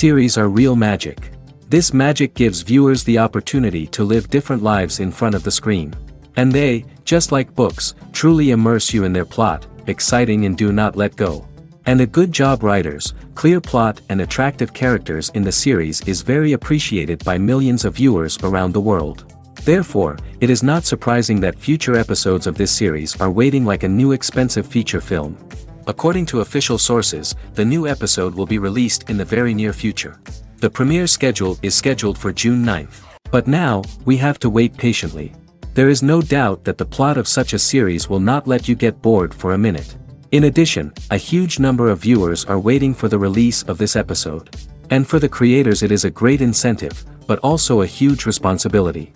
Series are real magic. This magic gives viewers the opportunity to live different lives in front of the screen. And they, just like books, truly immerse you in their plot, exciting and do not let go. And a good job writers, clear plot and attractive characters in the series is very appreciated by millions of viewers around the world. Therefore, it is not surprising that future episodes of this series are waiting like a new expensive feature film. According to official sources, the new episode will be released in the very near future. The premiere schedule is scheduled for June 9th. But now, we have to wait patiently. There is no doubt that the plot of such a series will not let you get bored for a minute. In addition, a huge number of viewers are waiting for the release of this episode. And for the creators it is a great incentive, but also a huge responsibility.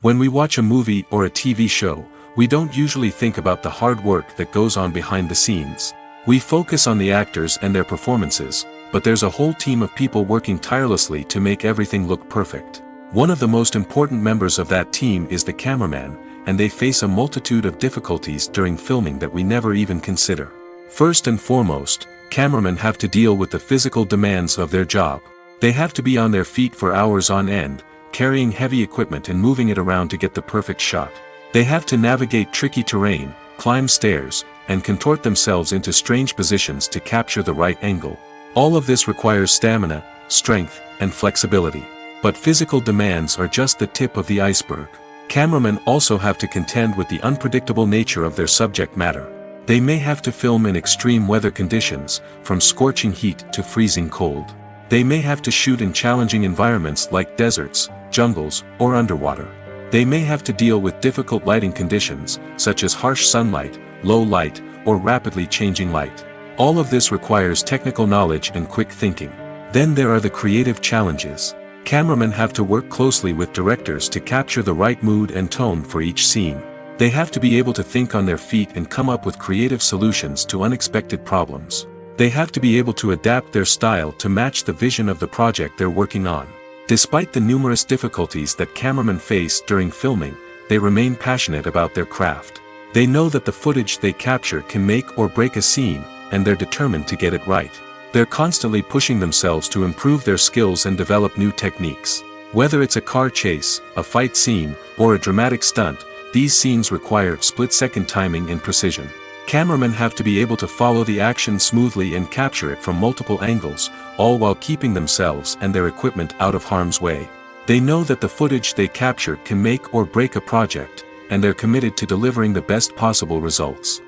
When we watch a movie or a TV show, we don't usually think about the hard work that goes on behind the scenes. We focus on the actors and their performances, but there's a whole team of people working tirelessly to make everything look perfect. One of the most important members of that team is the cameraman, and they face a multitude of difficulties during filming that we never even consider. First and foremost, cameramen have to deal with the physical demands of their job. They have to be on their feet for hours on end, carrying heavy equipment and moving it around to get the perfect shot. They have to navigate tricky terrain, climb stairs, and contort themselves into strange positions to capture the right angle. All of this requires stamina, strength, and flexibility. But physical demands are just the tip of the iceberg. Cameramen also have to contend with the unpredictable nature of their subject matter. They may have to film in extreme weather conditions, from scorching heat to freezing cold. They may have to shoot in challenging environments like deserts, jungles, or underwater. They may have to deal with difficult lighting conditions, such as harsh sunlight, low light, or rapidly changing light. All of this requires technical knowledge and quick thinking. Then there are the creative challenges. Cameramen have to work closely with directors to capture the right mood and tone for each scene. They have to be able to think on their feet and come up with creative solutions to unexpected problems. They have to be able to adapt their style to match the vision of the project they're working on. Despite the numerous difficulties that cameramen face during filming, they remain passionate about their craft. They know that the footage they capture can make or break a scene, and they're determined to get it right. They're constantly pushing themselves to improve their skills and develop new techniques. Whether it's a car chase, a fight scene, or a dramatic stunt, these scenes require split-second timing and precision. Cameramen have to be able to follow the action smoothly and capture it from multiple angles, all while keeping themselves and their equipment out of harm's way. They know that the footage they capture can make or break a project, and they're committed to delivering the best possible results.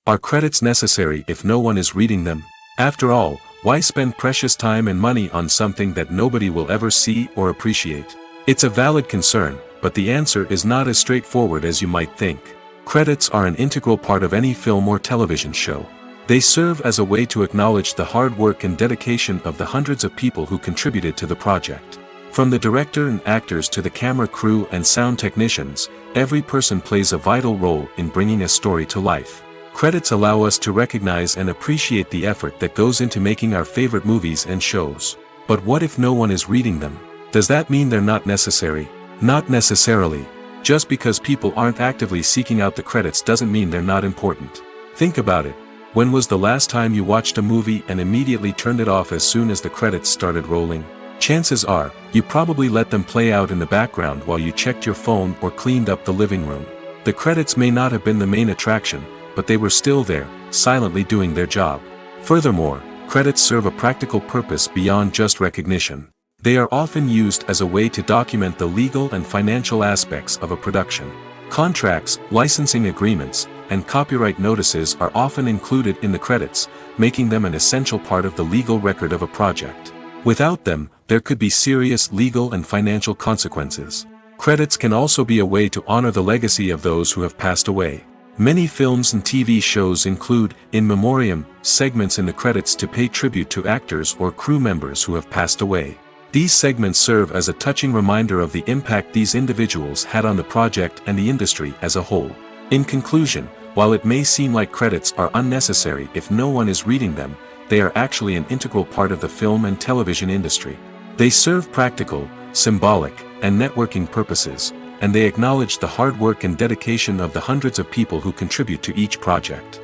Are credits necessary if no one is reading them? After all, why spend precious time and money on something that nobody will ever see or appreciate? It's a valid concern, but the answer is not as straightforward as you might think. Credits are an integral part of any film or television show. They serve as a way to acknowledge the hard work and dedication of the hundreds of people who contributed to the project. From the director and actors to the camera crew and sound technicians, every person plays a vital role in bringing a story to life. Credits allow us to recognize and appreciate the effort that goes into making our favorite movies and shows. But what if no one is reading them? Does that mean they're not necessary? Not necessarily. Just because people aren't actively seeking out the credits doesn't mean they're not important. Think about it. When was the last time you watched a movie and immediately turned it off as soon as the credits started rolling? Chances are, you probably let them play out in the background while you checked your phone or cleaned up the living room. The credits may not have been the main attraction, but they were still there, silently doing their job. Furthermore, credits serve a practical purpose beyond just recognition. They are often used as a way to document the legal and financial aspects of a production. Contracts, licensing agreements, and copyright notices are often included in the credits, making them an essential part of the legal record of a project. Without them, there could be serious legal and financial consequences. Credits can also be a way to honor the legacy of those who have passed away. Many films and TV shows include, in memoriam, segments in the credits to pay tribute to actors or crew members who have passed away. These segments serve as a touching reminder of the impact these individuals had on the project and the industry as a whole. In conclusion, while it may seem like credits are unnecessary if no one is reading them, they are actually an integral part of the film and television industry. They serve practical, symbolic, and networking purposes, and they acknowledge the hard work and dedication of the hundreds of people who contribute to each project.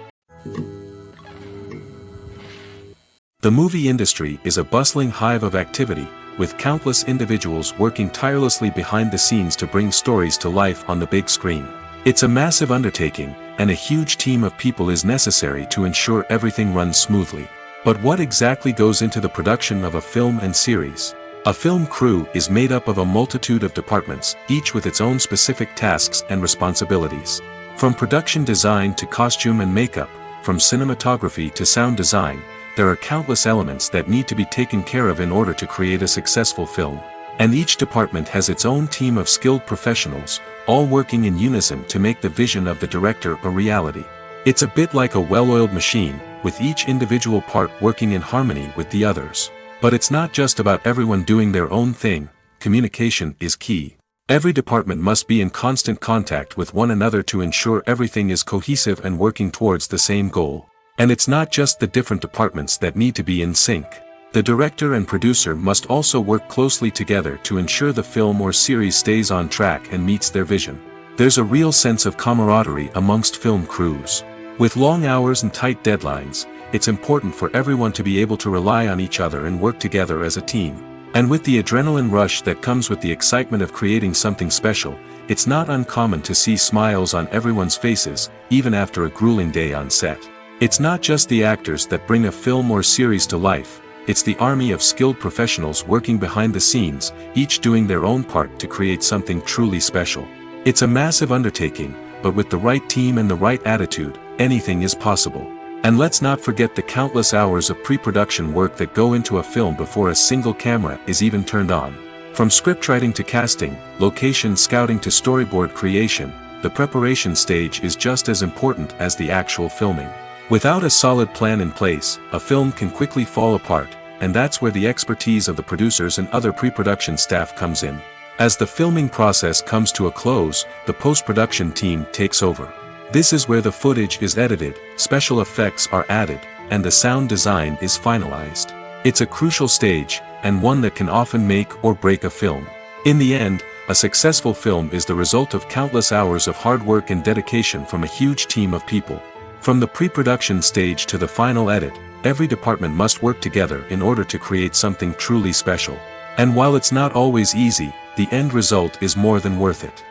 The movie industry is a bustling hive of activity, with countless individuals working tirelessly behind the scenes to bring stories to life on the big screen. It's a massive undertaking, and a huge team of people is necessary to ensure everything runs smoothly. But what exactly goes into the production of a film and series? A film crew is made up of a multitude of departments, each with its own specific tasks and responsibilities. From production design to costume and makeup, from cinematography to sound design, there are countless elements that need to be taken care of in order to create a successful film. And each department has its own team of skilled professionals, all working in unison to make the vision of the director a reality. It's a bit like a well-oiled machine, with each individual part working in harmony with the others. But it's not just about everyone doing their own thing. Communication is key. Every department must be in constant contact with one another to ensure everything is cohesive and working towards the same goal. And it's not just the different departments that need to be in sync. The director and producer must also work closely together to ensure the film or series stays on track and meets their vision. There's a real sense of camaraderie amongst film crews. With long hours and tight deadlines, it's important for everyone to be able to rely on each other and work together as a team. And with the adrenaline rush that comes with the excitement of creating something special, it's not uncommon to see smiles on everyone's faces, even after a grueling day on set. It's not just the actors that bring a film or series to life, it's the army of skilled professionals working behind the scenes, each doing their own part to create something truly special. It's a massive undertaking, but with the right team and the right attitude, anything is possible. And let's not forget the countless hours of pre-production work that go into a film before a single camera is even turned on. From scriptwriting to casting, location scouting to storyboard creation, the preparation stage is just as important as the actual filming. Without a solid plan in place, a film can quickly fall apart, and that's where the expertise of the producers and other pre-production staff comes in. As the filming process comes to a close, the post-production team takes over. This is where the footage is edited, special effects are added, and the sound design is finalized. It's a crucial stage, and one that can often make or break a film. In the end, a successful film is the result of countless hours of hard work and dedication from a huge team of people. From the pre-production stage to the final edit, every department must work together in order to create something truly special. And while it's not always easy, the end result is more than worth it.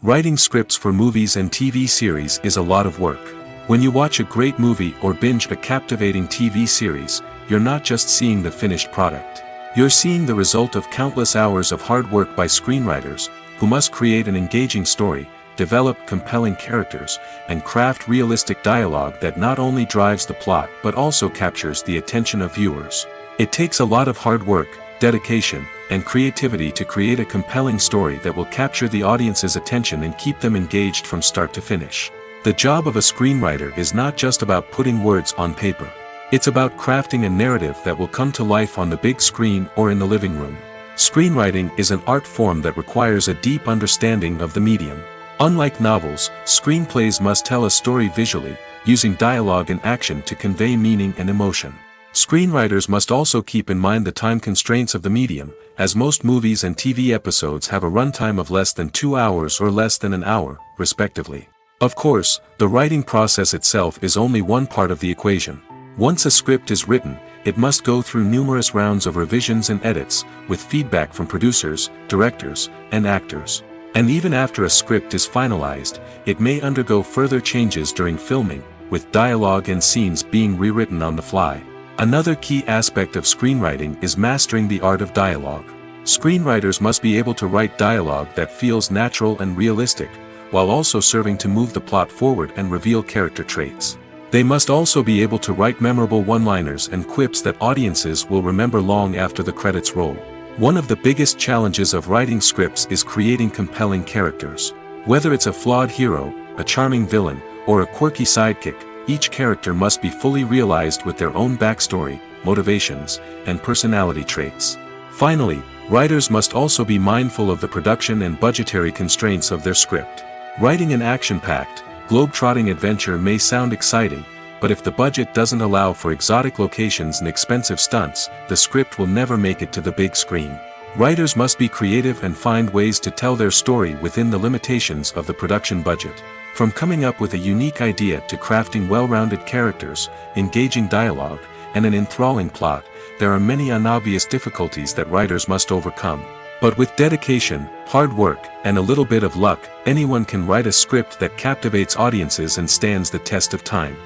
Writing scripts for movies and TV series is a lot of work. When you watch a great movie or binge a captivating TV series, you're not just seeing the finished product. You're seeing the result of countless hours of hard work by screenwriters, who must create an engaging story, develop compelling characters, and craft realistic dialogue that not only drives the plot but also captures the attention of viewers. It takes a lot of hard work, dedication, and creativity to create a compelling story that will capture the audience's attention and keep them engaged from start to finish. The job of a screenwriter is not just about putting words on paper. It's about crafting a narrative that will come to life on the big screen or in the living room. Screenwriting is an art form that requires a deep understanding of the medium. Unlike novels, screenplays must tell a story visually, using dialogue and action to convey meaning and emotion. Screenwriters must also keep in mind the time constraints of the medium, as most movies and TV episodes have a runtime of less than 2 hours or less than an hour, respectively. Of course, the writing process itself is only one part of the equation. Once a script is written, it must go through numerous rounds of revisions and edits, with feedback from producers, directors, and actors. And even after a script is finalized, it may undergo further changes during filming, with dialogue and scenes being rewritten on the fly. Another key aspect of screenwriting is mastering the art of dialogue. Screenwriters must be able to write dialogue that feels natural and realistic, while also serving to move the plot forward and reveal character traits. They must also be able to write memorable one-liners and quips that audiences will remember long after the credits roll. One of the biggest challenges of writing scripts is creating compelling characters. Whether it's a flawed hero, a charming villain, or a quirky sidekick, each character must be fully realized with their own backstory, motivations, and personality traits. Finally, writers must also be mindful of the production and budgetary constraints of their script. Writing an action-packed, globe-trotting adventure may sound exciting, but if the budget doesn't allow for exotic locations and expensive stunts, the script will never make it to the big screen. Writers must be creative and find ways to tell their story within the limitations of the production budget. From coming up with a unique idea to crafting well-rounded characters, engaging dialogue, and an enthralling plot, there are many unobvious difficulties that writers must overcome. But with dedication, hard work, and a little bit of luck, anyone can write a script that captivates audiences and stands the test of time.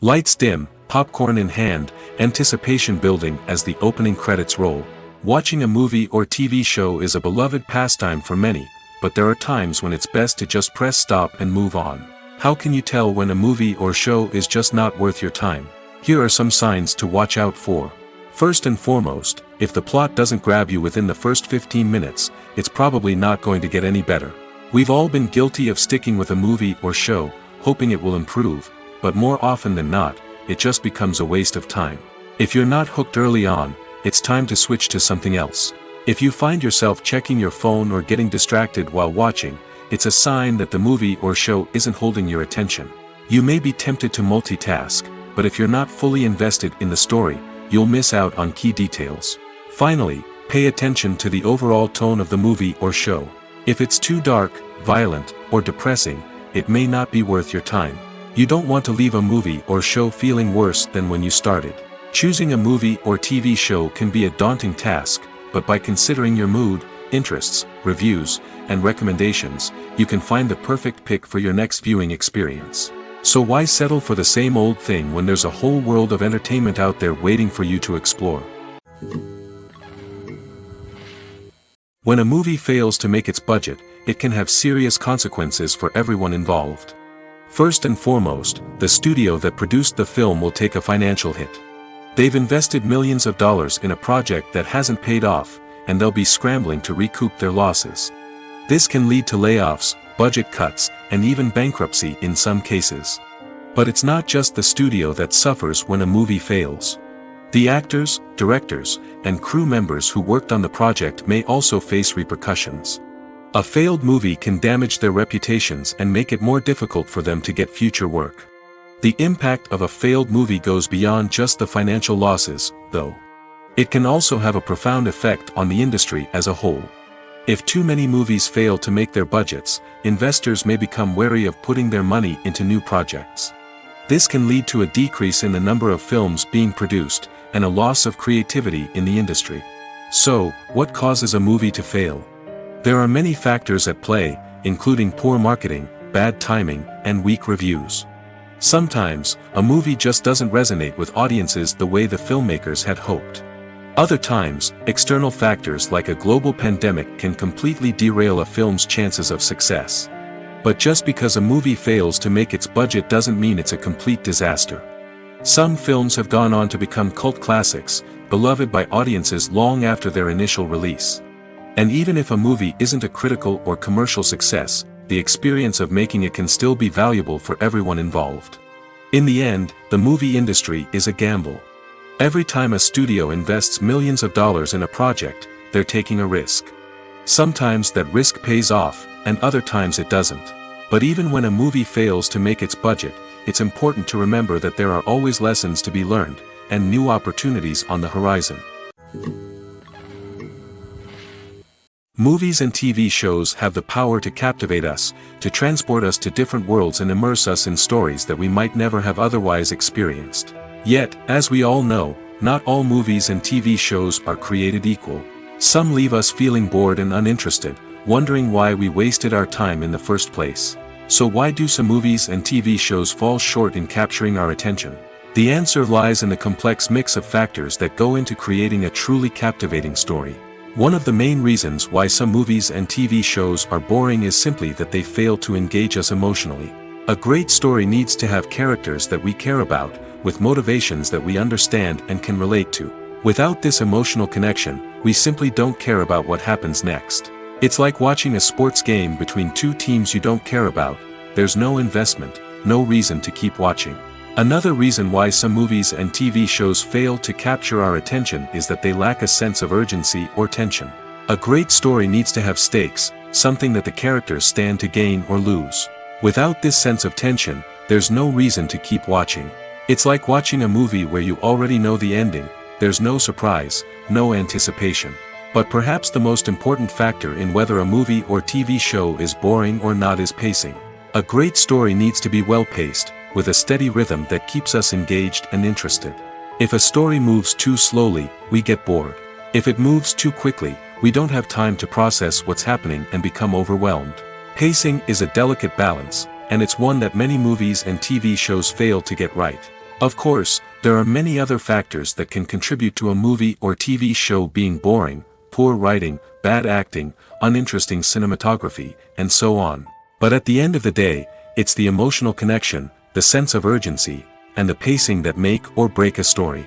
Lights dim, popcorn in hand, anticipation building as the opening credits roll. Watching a movie or TV show is a beloved pastime for many, but there are times when it's best to just press stop and move on. How can you tell when a movie or show is just not worth your time? Here are some signs to watch out for. First and foremost, if the plot doesn't grab you within the first 15 minutes, it's probably not going to get any better. We've all been guilty of sticking with a movie or show, hoping it will improve, but more often than not, it just becomes a waste of time. If you're not hooked early on, it's time to switch to something else. If you find yourself checking your phone or getting distracted while watching, it's a sign that the movie or show isn't holding your attention. You may be tempted to multitask, but if you're not fully invested in the story, you'll miss out on key details. Finally, pay attention to the overall tone of the movie or show. If it's too dark, violent, or depressing, it may not be worth your time. You don't want to leave a movie or show feeling worse than when you started. Choosing a movie or TV show can be a daunting task, but by considering your mood, interests, reviews, and recommendations, you can find the perfect pick for your next viewing experience. So why settle for the same old thing when there's a whole world of entertainment out there waiting for you to explore? When a movie fails to make its budget, it can have serious consequences for everyone involved. First and foremost, the studio that produced the film will take a financial hit. They've invested millions of dollars in a project that hasn't paid off, and they'll be scrambling to recoup their losses. This can lead to layoffs, budget cuts, and even bankruptcy in some cases. But it's not just the studio that suffers when a movie fails. The actors, directors, and crew members who worked on the project may also face repercussions. A failed movie can damage their reputations and make it more difficult for them to get future work. The impact of a failed movie goes beyond just the financial losses, though. It can also have a profound effect on the industry as a whole. If too many movies fail to make their budgets, investors may become wary of putting their money into new projects. This can lead to a decrease in the number of films being produced, and a loss of creativity in the industry. So, what causes a movie to fail? There are many factors at play, including poor marketing, bad timing, and weak reviews. Sometimes, a movie just doesn't resonate with audiences the way the filmmakers had hoped. Other times, external factors like a global pandemic can completely derail a film's chances of success. But just because a movie fails to make its budget doesn't mean it's a complete disaster. Some films have gone on to become cult classics, beloved by audiences long after their initial release. And even if a movie isn't a critical or commercial success, the experience of making it can still be valuable for everyone involved. In the end, the movie industry is a gamble. Every time a studio invests millions of dollars in a project, they're taking a risk. Sometimes that risk pays off, and other times it doesn't. But even when a movie fails to make its budget, it's important to remember that there are always lessons to be learned, and new opportunities on the horizon. Movies and TV shows have the power to captivate us, to transport us to different worlds and immerse us in stories that we might never have otherwise experienced. Yet, as we all know, not all movies and TV shows are created equal. Some leave us feeling bored and uninterested, wondering why we wasted our time in the first place. So why do some movies and TV shows fall short in capturing our attention? The answer lies in the complex mix of factors that go into creating a truly captivating story. One of the main reasons why some movies and TV shows are boring is simply that they fail to engage us emotionally. A great story needs to have characters that we care about, with motivations that we understand and can relate to. Without this emotional connection, we simply don't care about what happens next. It's like watching a sports game between two teams you don't care about. There's no investment, no reason to keep watching. Another reason why some movies and TV shows fail to capture our attention is that they lack a sense of urgency or tension. A great story needs to have stakes, something that the characters stand to gain or lose. Without this sense of tension, there's no reason to keep watching. It's like watching a movie where you already know the ending, there's no surprise, no anticipation. But perhaps the most important factor in whether a movie or TV show is boring or not is pacing. A great story needs to be well-paced, with a steady rhythm that keeps us engaged and interested. If a story moves too slowly, we get bored. If it moves too quickly, we don't have time to process what's happening and become overwhelmed. Pacing is a delicate balance, and it's one that many movies and TV shows fail to get right. Of course, there are many other factors that can contribute to a movie or TV show being boring: poor writing, bad acting, uninteresting cinematography, and so on. But at the end of the day, it's the emotional connection, the sense of urgency, and the pacing that make or break a story.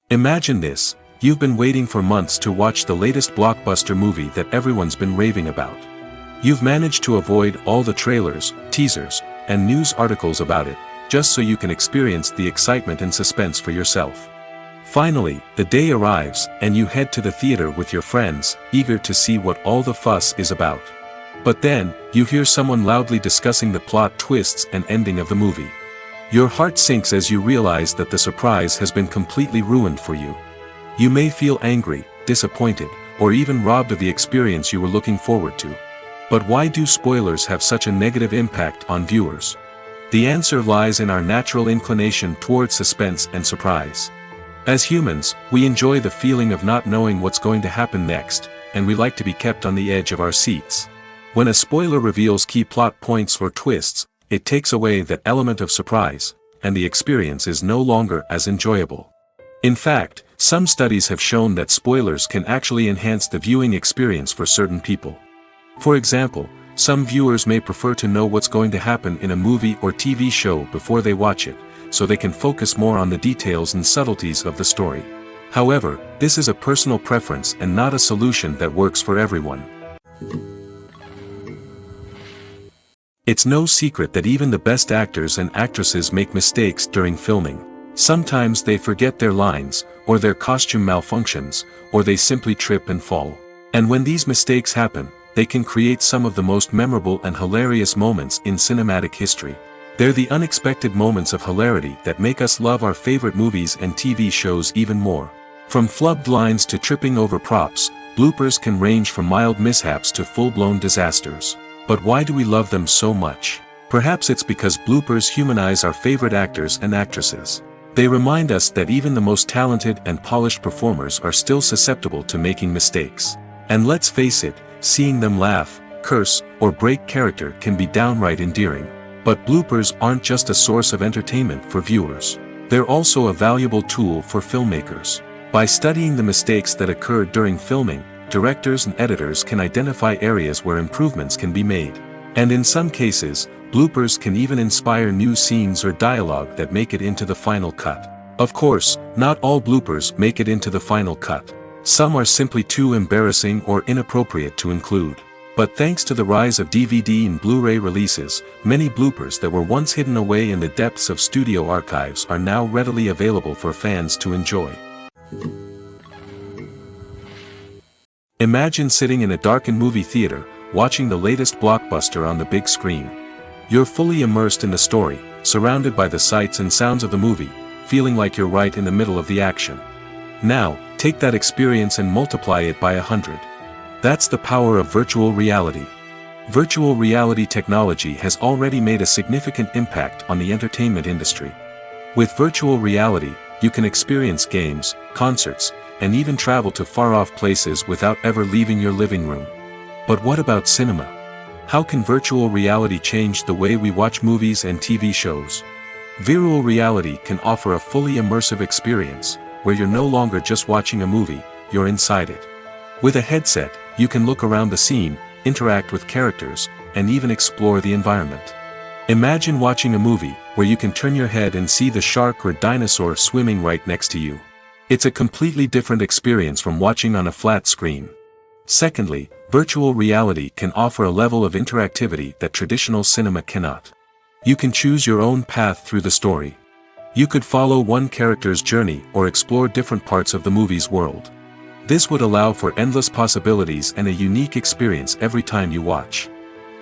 Imagine this: you've been waiting for months to watch the latest blockbuster movie that everyone's been raving about. You've managed to avoid all the trailers, teasers, and news articles about it, just so you can experience the excitement and suspense for yourself. Finally, the day arrives, and you head to the theater with your friends, eager to see what all the fuss is about. But then, you hear someone loudly discussing the plot twists and ending of the movie. Your heart sinks as you realize that the surprise has been completely ruined for you. You may feel angry, disappointed, or even robbed of the experience you were looking forward to. But why do spoilers have such a negative impact on viewers? The answer lies in our natural inclination toward suspense and surprise. As humans, we enjoy the feeling of not knowing what's going to happen next, and we like to be kept on the edge of our seats. When a spoiler reveals key plot points or twists, it takes away that element of surprise, and the experience is no longer as enjoyable. In fact, some studies have shown that spoilers can actually enhance the viewing experience for certain people. For example, some viewers may prefer to know what's going to happen in a movie or TV show before they watch it, so they can focus more on the details and subtleties of the story. However, this is a personal preference and not a solution that works for everyone. It's no secret that even the best actors and actresses make mistakes during filming. Sometimes they forget their lines, or their costume malfunctions, or they simply trip and fall. And when these mistakes happen, they can create some of the most memorable and hilarious moments in cinematic history. They're the unexpected moments of hilarity that make us love our favorite movies and TV shows even more. From flubbed lines to tripping over props, bloopers can range from mild mishaps to full-blown disasters. But why do we love them so much? Perhaps it's because bloopers humanize our favorite actors and actresses. They remind us that even the most talented and polished performers are still susceptible to making mistakes. And let's face it, seeing them laugh, curse, or break character can be downright endearing. But bloopers aren't just a source of entertainment for viewers. They're also a valuable tool for filmmakers. By studying the mistakes that occurred during filming, directors and editors can identify areas where improvements can be made. And in some cases, bloopers can even inspire new scenes or dialogue that make it into the final cut. Of course, not all bloopers make it into the final cut. Some are simply too embarrassing or inappropriate to include. But thanks to the rise of DVD and Blu-ray releases, many bloopers that were once hidden away in the depths of studio archives are now readily available for fans to enjoy. Imagine sitting in a darkened movie theater, watching the latest blockbuster on the big screen. You're fully immersed in the story, surrounded by the sights and sounds of the movie, feeling like you're right in the middle of the action. Now, take that experience and multiply it by 100. That's the power of virtual reality. Virtual reality technology has already made a significant impact on the entertainment industry. With virtual reality, you can experience games, concerts, and even travel to far-off places without ever leaving your living room. But what about cinema? How can virtual reality change the way we watch movies and TV shows? Virtual reality can offer a fully immersive experience, where you're no longer just watching a movie, you're inside it. With a headset, you can look around the scene, interact with characters, and even explore the environment. Imagine watching a movie where you can turn your head and see the shark or dinosaur swimming right next to you. It's a completely different experience from watching on a flat screen. Secondly, virtual reality can offer a level of interactivity that traditional cinema cannot. You can choose your own path through the story. You could follow one character's journey or explore different parts of the movie's world. This would allow for endless possibilities and a unique experience every time you watch.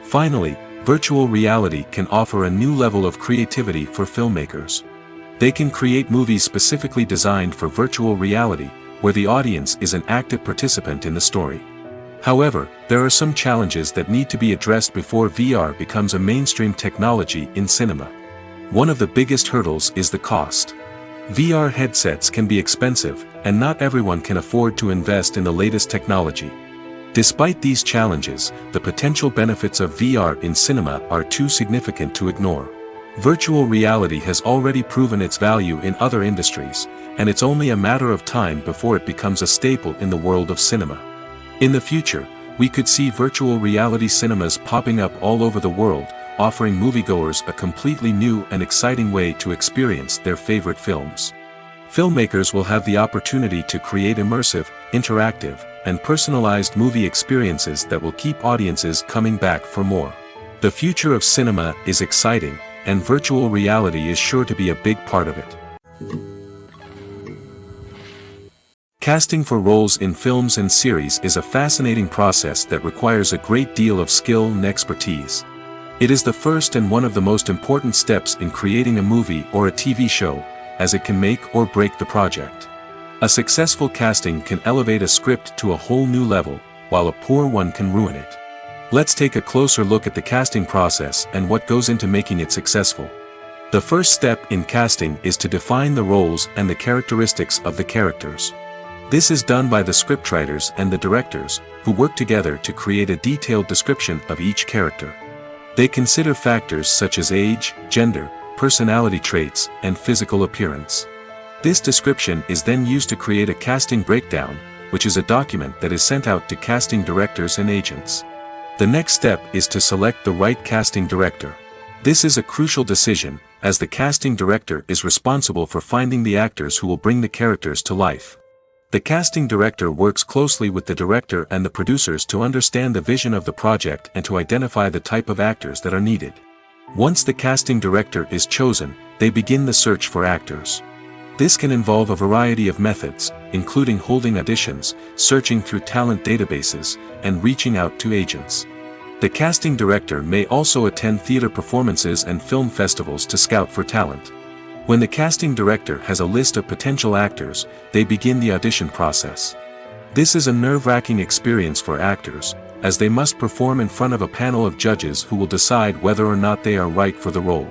Finally, virtual reality can offer a new level of creativity for filmmakers. They can create movies specifically designed for virtual reality, where the audience is an active participant in the story. However, there are some challenges that need to be addressed before VR becomes a mainstream technology in cinema. One of the biggest hurdles is the cost. VR headsets can be expensive, and not everyone can afford to invest in the latest technology. Despite these challenges, the potential benefits of VR in cinema are too significant to ignore. Virtual reality has already proven its value in other industries, and it's only a matter of time before it becomes a staple in the world of cinema. In the future, we could see virtual reality cinemas popping up all over the world, offering moviegoers a completely new and exciting way to experience their favorite films. Filmmakers will have the opportunity to create immersive, interactive, and personalized movie experiences that will keep audiences coming back for more. The future of cinema is exciting, and virtual reality is sure to be a big part of it. Casting for roles in films and series is a fascinating process that requires a great deal of skill and expertise. It is the first and one of the most important steps in creating a movie or a TV show, as it can make or break the project. A successful casting can elevate a script to a whole new level, while a poor one can ruin it. Let's take a closer look at the casting process and what goes into making it successful. The first step in casting is to define the roles and the characteristics of the characters. This is done by the scriptwriters and the directors, who work together to create a detailed description of each character. They consider factors such as age, gender, personality traits, and physical appearance. This description is then used to create a casting breakdown, which is a document that is sent out to casting directors and agents. The next step is to select the right casting director. This is a crucial decision, as the casting director is responsible for finding the actors who will bring the characters to life. The casting director works closely with the director and the producers to understand the vision of the project and to identify the type of actors that are needed. Once the casting director is chosen, they begin the search for actors. This can involve a variety of methods, including holding auditions, searching through talent databases, and reaching out to agents. The casting director may also attend theater performances and film festivals to scout for talent. When the casting director has a list of potential actors, they begin the audition process. This is a nerve-wracking experience for actors, as they must perform in front of a panel of judges who will decide whether or not they are right for the role.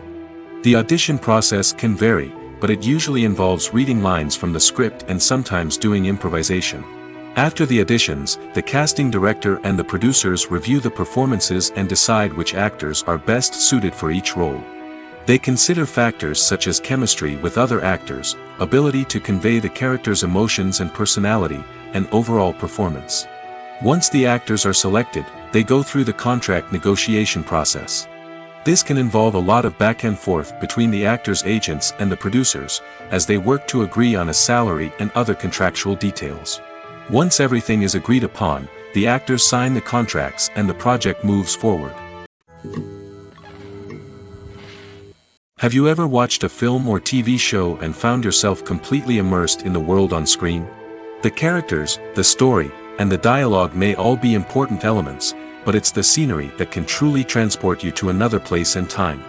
The audition process can vary, but it usually involves reading lines from the script and sometimes doing improvisation. After the auditions, the casting director and the producers review the performances and decide which actors are best suited for each role. They consider factors such as chemistry with other actors, ability to convey the character's emotions and personality, and overall performance. Once the actors are selected, they go through the contract negotiation process. This can involve a lot of back and forth between the actors' agents and the producers, as they work to agree on a salary and other contractual details. Once everything is agreed upon, the actors sign the contracts and the project moves forward. Have you ever watched a film or TV show and found yourself completely immersed in the world on screen? The characters, the story, and the dialogue may all be important elements, but it's the scenery that can truly transport you to another place and time.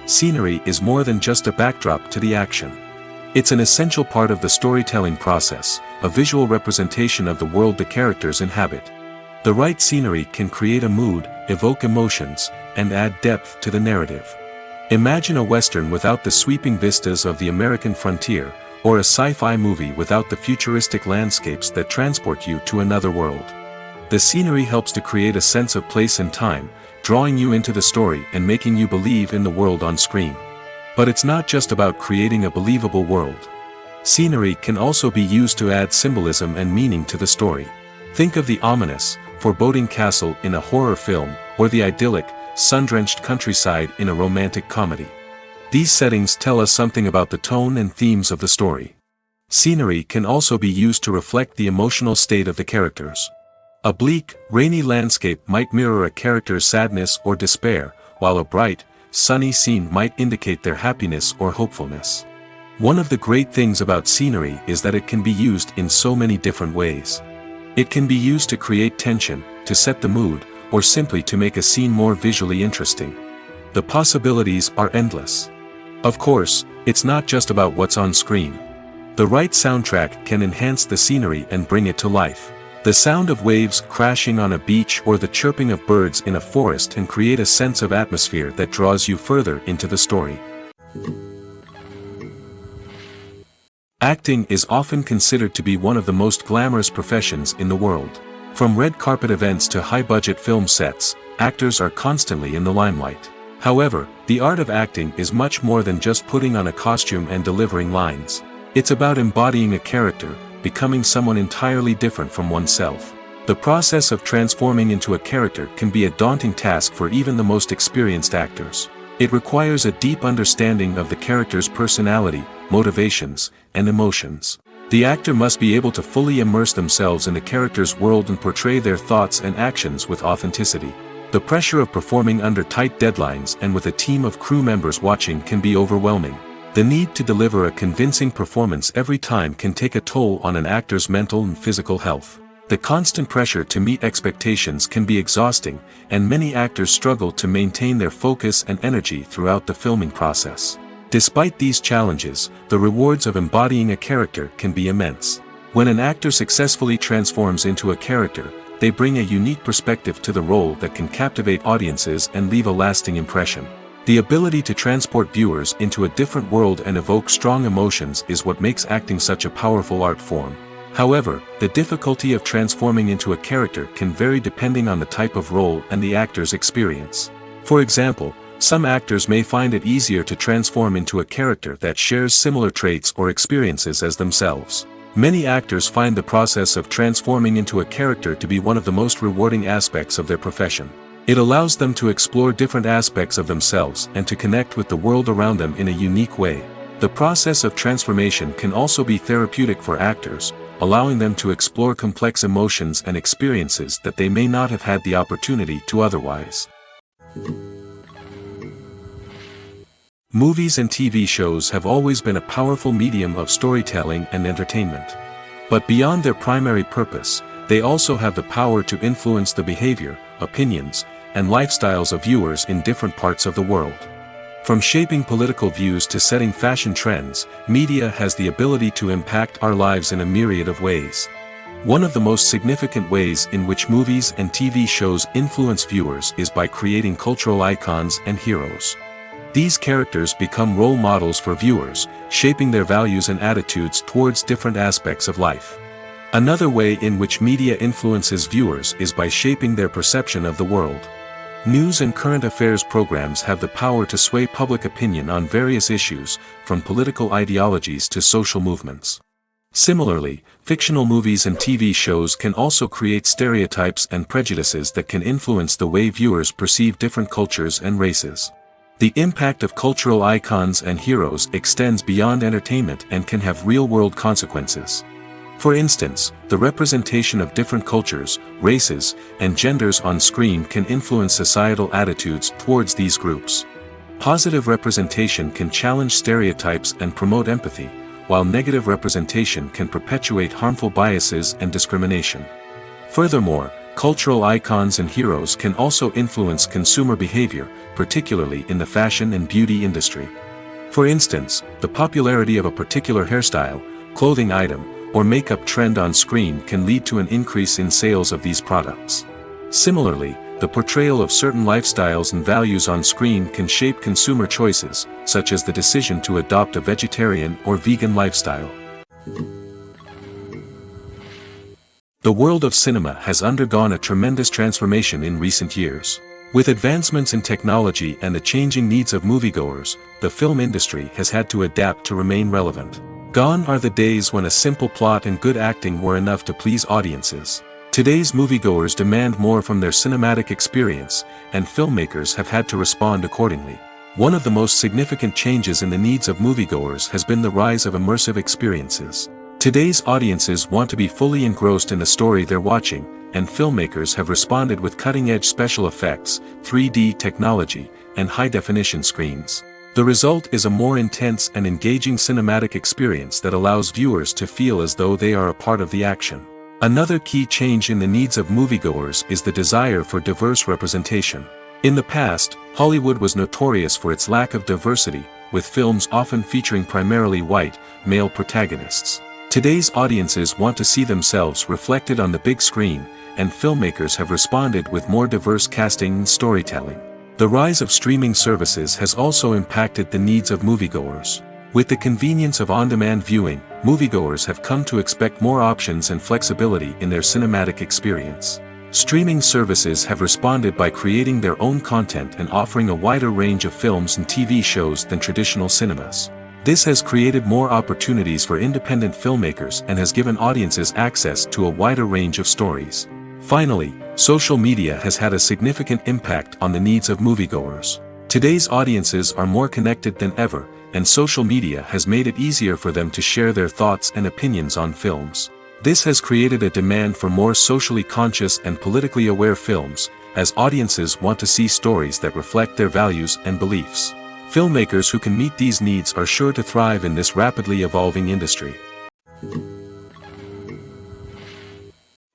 Scenery is more than just a backdrop to the action. It's an essential part of the storytelling process, a visual representation of the world the characters inhabit. The right scenery can create a mood, evoke emotions, and add depth to the narrative. Imagine a Western without the sweeping vistas of the American frontier, or a sci-fi movie without the futuristic landscapes that transport you to another world. The scenery helps to create a sense of place and time, drawing you into the story and making you believe in the world on screen. But it's not just about creating a believable world. Scenery can also be used to add symbolism and meaning to the story. Think of the ominous, foreboding castle in a horror film, or the idyllic, sun-drenched countryside in a romantic comedy. These settings tell us something about the tone and themes of the story. Scenery can also be used to reflect the emotional state of the characters. A bleak, rainy landscape might mirror a character's sadness or despair, while a bright, sunny scene might indicate their happiness or hopefulness. One of the great things about scenery is that it can be used in so many different ways. It can be used to create tension, to set the mood, or simply to make a scene more visually interesting. The possibilities are endless. Of course, It's not just about what's on screen. The right soundtrack can enhance the scenery and bring it to life. The sound of waves crashing on a beach or the chirping of birds in a forest can create a sense of atmosphere that draws you further into the story. Acting is often considered to be one of the most glamorous professions in the world. From red carpet events to high-budget film sets, actors are constantly in the limelight. However, the art of acting is much more than just putting on a costume and delivering lines. It's about embodying a character, becoming someone entirely different from oneself. The process of transforming into a character can be a daunting task for even the most experienced actors. It requires a deep understanding of the character's personality, motivations, and emotions. The actor must be able to fully immerse themselves in the character's world and portray their thoughts and actions with authenticity. The pressure of performing under tight deadlines and with a team of crew members watching can be overwhelming. The need to deliver a convincing performance every time can take a toll on an actor's mental and physical health. The constant pressure to meet expectations can be exhausting, and many actors struggle to maintain their focus and energy throughout the filming process. Despite these challenges, the rewards of embodying a character can be immense. When an actor successfully transforms into a character, they bring a unique perspective to the role that can captivate audiences and leave a lasting impression. The ability to transport viewers into a different world and evoke strong emotions is what makes acting such a powerful art form. However, the difficulty of transforming into a character can vary depending on the type of role and the actor's experience. For example, some actors may find it easier to transform into a character that shares similar traits or experiences as themselves. Many actors find the process of transforming into a character to be one of the most rewarding aspects of their profession. It allows them to explore different aspects of themselves and to connect with the world around them in a unique way. The process of transformation can also be therapeutic for actors, allowing them to explore complex emotions and experiences that they may not have had the opportunity to otherwise. Movies and TV shows have always been a powerful medium of storytelling and entertainment. But beyond their primary purpose, they also have the power to influence the behavior, opinions, and lifestyles of viewers in different parts of the world. From shaping political views to setting fashion trends, media has the ability to impact our lives in a myriad of ways. One of the most significant ways in which movies and TV shows influence viewers is by creating cultural icons and heroes. These characters become role models for viewers, shaping their values and attitudes towards different aspects of life. Another way in which media influences viewers is by shaping their perception of the world. News and current affairs programs have the power to sway public opinion on various issues, from political ideologies to social movements. Similarly, fictional movies and TV shows can also create stereotypes and prejudices that can influence the way viewers perceive different cultures and races. The impact of cultural icons and heroes extends beyond entertainment and can have real-world consequences. For instance, the representation of different cultures, races, and genders on screen can influence societal attitudes towards these groups. Positive representation can challenge stereotypes and promote empathy, while negative representation can perpetuate harmful biases and discrimination. Furthermore, cultural icons and heroes can also influence consumer behavior, particularly in the fashion and beauty industry. For instance, the popularity of a particular hairstyle, clothing item, or makeup trend on screen can lead to an increase in sales of these products. Similarly, the portrayal of certain lifestyles and values on screen can shape consumer choices, such as the decision to adopt a vegetarian or vegan lifestyle. The world of cinema has undergone a tremendous transformation in recent years. With advancements in technology and the changing needs of moviegoers, the film industry has had to adapt to remain relevant. Gone are the days when a simple plot and good acting were enough to please audiences. Today's moviegoers demand more from their cinematic experience, and filmmakers have had to respond accordingly. One of the most significant changes in the needs of moviegoers has been the rise of immersive experiences. Today's audiences want to be fully engrossed in the story they're watching, and filmmakers have responded with cutting-edge special effects, 3D technology, and high-definition screens. The result is a more intense and engaging cinematic experience that allows viewers to feel as though they are a part of the action. Another key change in the needs of moviegoers is the desire for diverse representation. In the past, Hollywood was notorious for its lack of diversity, with films often featuring primarily white, male protagonists. Today's audiences want to see themselves reflected on the big screen, and filmmakers have responded with more diverse casting and storytelling. The rise of streaming services has also impacted the needs of moviegoers. With the convenience of on-demand viewing, moviegoers have come to expect more options and flexibility in their cinematic experience. Streaming services have responded by creating their own content and offering a wider range of films and TV shows than traditional cinemas. This has created more opportunities for independent filmmakers and has given audiences access to a wider range of stories. Finally, social media has had a significant impact on the needs of moviegoers. Today's audiences are more connected than ever, and social media has made it easier for them to share their thoughts and opinions on films. This has created a demand for more socially conscious and politically aware films, as audiences want to see stories that reflect their values and beliefs. Filmmakers who can meet these needs are sure to thrive in this rapidly evolving industry.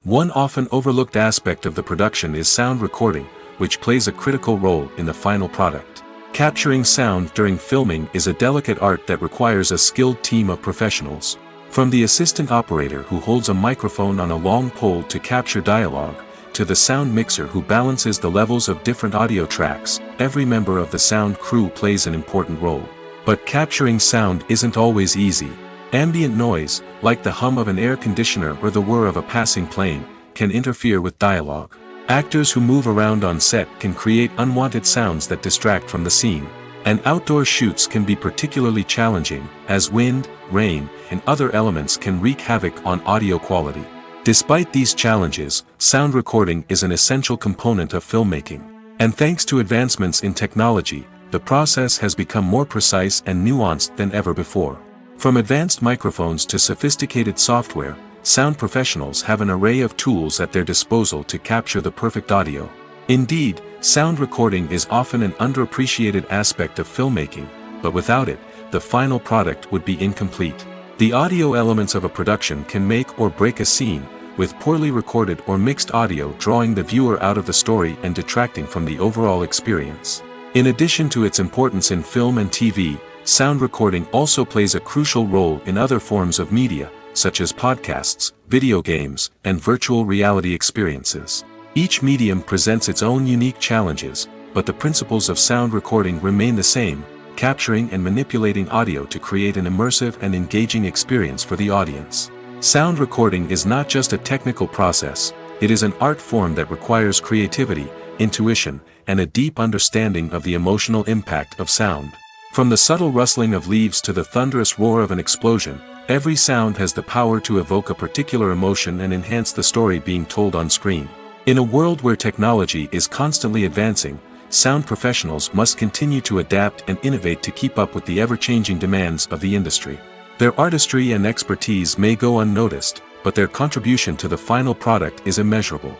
One often overlooked aspect of the production is sound recording, which plays a critical role in the final product. Capturing sound during filming is a delicate art that requires a skilled team of professionals. From the assistant operator who holds a microphone on a long pole to capture dialogue, to the sound mixer who balances the levels of different audio tracks, every member of the sound crew plays an important role. But capturing sound isn't always easy. Ambient noise, like the hum of an air conditioner or the whir of a passing plane, can interfere with dialogue. Actors who move around on set can create unwanted sounds that distract from the scene. And outdoor shoots can be particularly challenging, as wind, rain, and other elements can wreak havoc on audio quality. Despite these challenges, sound recording is an essential component of filmmaking. And thanks to advancements in technology, the process has become more precise and nuanced than ever before. From advanced microphones to sophisticated software, sound professionals have an array of tools at their disposal to capture the perfect audio. Indeed, sound recording is often an underappreciated aspect of filmmaking, but without it, the final product would be incomplete. The audio elements of a production can make or break a scene, with poorly recorded or mixed audio drawing the viewer out of the story and detracting from the overall experience. In addition to its importance in film and TV, sound recording also plays a crucial role in other forms of media, such as podcasts, video games, and virtual reality experiences. Each medium presents its own unique challenges, but the principles of sound recording remain the same, capturing and manipulating audio to create an immersive and engaging experience for the audience. Sound recording is not just a technical process, it is an art form that requires creativity, intuition, and a deep understanding of the emotional impact of sound. From the subtle rustling of leaves to the thunderous roar of an explosion, every sound has the power to evoke a particular emotion and enhance the story being told on screen. In a world where technology is constantly advancing, sound professionals must continue to adapt and innovate to keep up with the ever-changing demands of the industry. Their artistry and expertise may go unnoticed, but their contribution to the final product is immeasurable.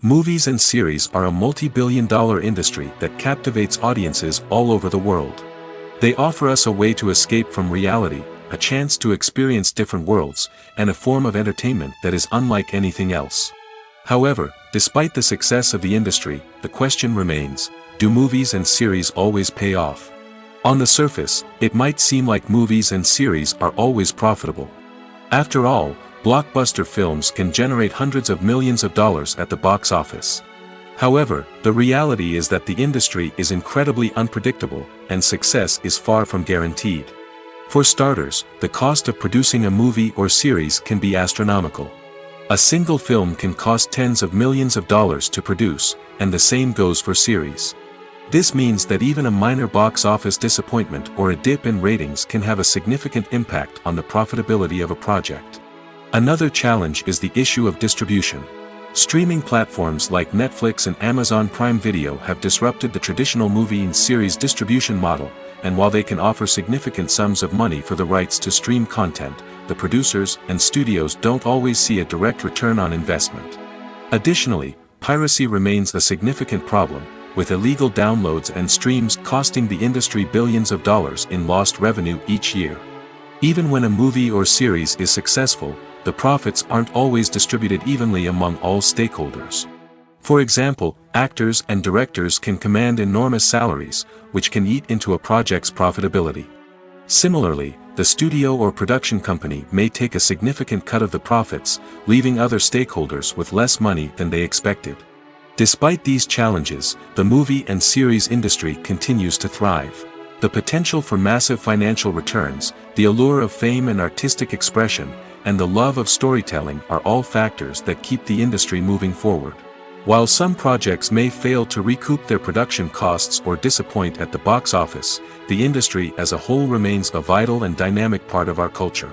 Movies and series are a multi-billion-dollar industry that captivates audiences all over the world. They offer us a way to escape from reality, a chance to experience different worlds, and a form of entertainment that is unlike anything else. However, despite the success of the industry, the question remains, do movies and series always pay off? On the surface, it might seem like movies and series are always profitable. After all, blockbuster films can generate hundreds of millions of dollars at the box office. However, the reality is that the industry is incredibly unpredictable, and success is far from guaranteed. For starters, the cost of producing a movie or series can be astronomical. A single film can cost tens of millions of dollars to produce, and the same goes for series. This means that even a minor box office disappointment or a dip in ratings can have a significant impact on the profitability of a project. Another challenge is the issue of distribution. Streaming platforms like Netflix and Amazon Prime Video have disrupted the traditional movie and series distribution model, and while they can offer significant sums of money for the rights to stream content, the producers and studios don't always see a direct return on investment. Additionally, piracy remains a significant problem, with illegal downloads and streams costing the industry billions of dollars in lost revenue each year. Even when a movie or series is successful, the profits aren't always distributed evenly among all stakeholders. For example, actors and directors can command enormous salaries, which can eat into a project's profitability. Similarly, the studio or production company may take a significant cut of the profits, leaving other stakeholders with less money than they expected. Despite these challenges, the movie and series industry continues to thrive. The potential for massive financial returns, the allure of fame and artistic expression, and the love of storytelling are all factors that keep the industry moving forward. While some projects may fail to recoup their production costs or disappoint at the box office, the industry as a whole remains a vital and dynamic part of our culture.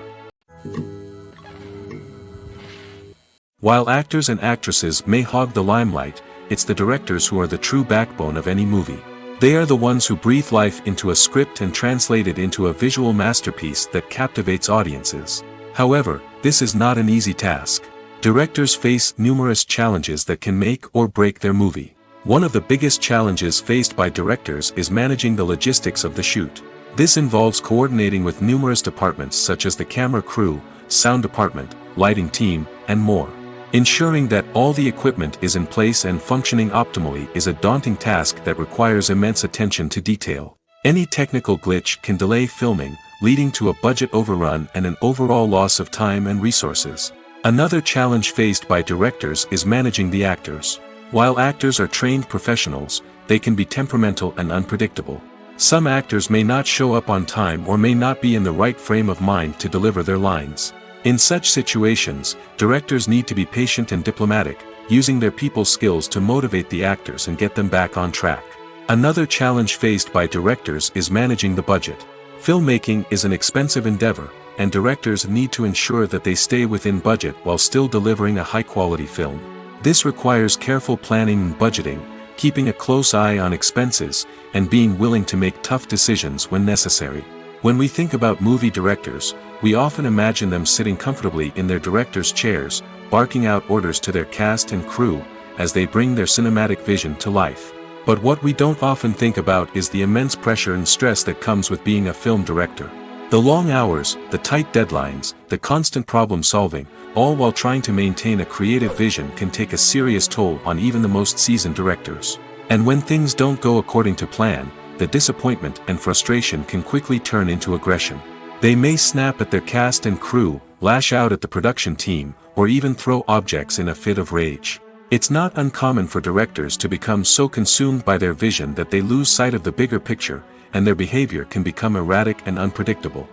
While actors and actresses may hog the limelight, it's the directors who are the true backbone of any movie. They are the ones who breathe life into a script and translate it into a visual masterpiece that captivates audiences. However, this is not an easy task. Directors face numerous challenges that can make or break their movie. One of the biggest challenges faced by directors is managing the logistics of the shoot. This involves coordinating with numerous departments such as the camera crew, sound department, lighting team, and more. Ensuring that all the equipment is in place and functioning optimally is a daunting task that requires immense attention to detail. Any technical glitch can delay filming, leading to a budget overrun and an overall loss of time and resources. Another challenge faced by directors is managing the actors. While actors are trained professionals, they can be temperamental and unpredictable. Some actors may not show up on time or may not be in the right frame of mind to deliver their lines. In such situations, directors need to be patient and diplomatic, using their people skills to motivate the actors and get them back on track. Another challenge faced by directors is managing the budget. Filmmaking is an expensive endeavor, and directors need to ensure that they stay within budget while still delivering a high-quality film. This requires careful planning and budgeting, keeping a close eye on expenses, and being willing to make tough decisions when necessary. When we think about movie directors, we often imagine them sitting comfortably in their director's chairs, barking out orders to their cast and crew, as they bring their cinematic vision to life. But what we don't often think about is the immense pressure and stress that comes with being a film director. The long hours, the tight deadlines, the constant problem solving, all while trying to maintain a creative vision can take a serious toll on even the most seasoned directors. And when things don't go according to plan, the disappointment and frustration can quickly turn into aggression. They may snap at their cast and crew, lash out at the production team, or even throw objects in a fit of rage. It's not uncommon for directors to become so consumed by their vision that they lose sight of the bigger picture, and their behavior can become erratic and unpredictable.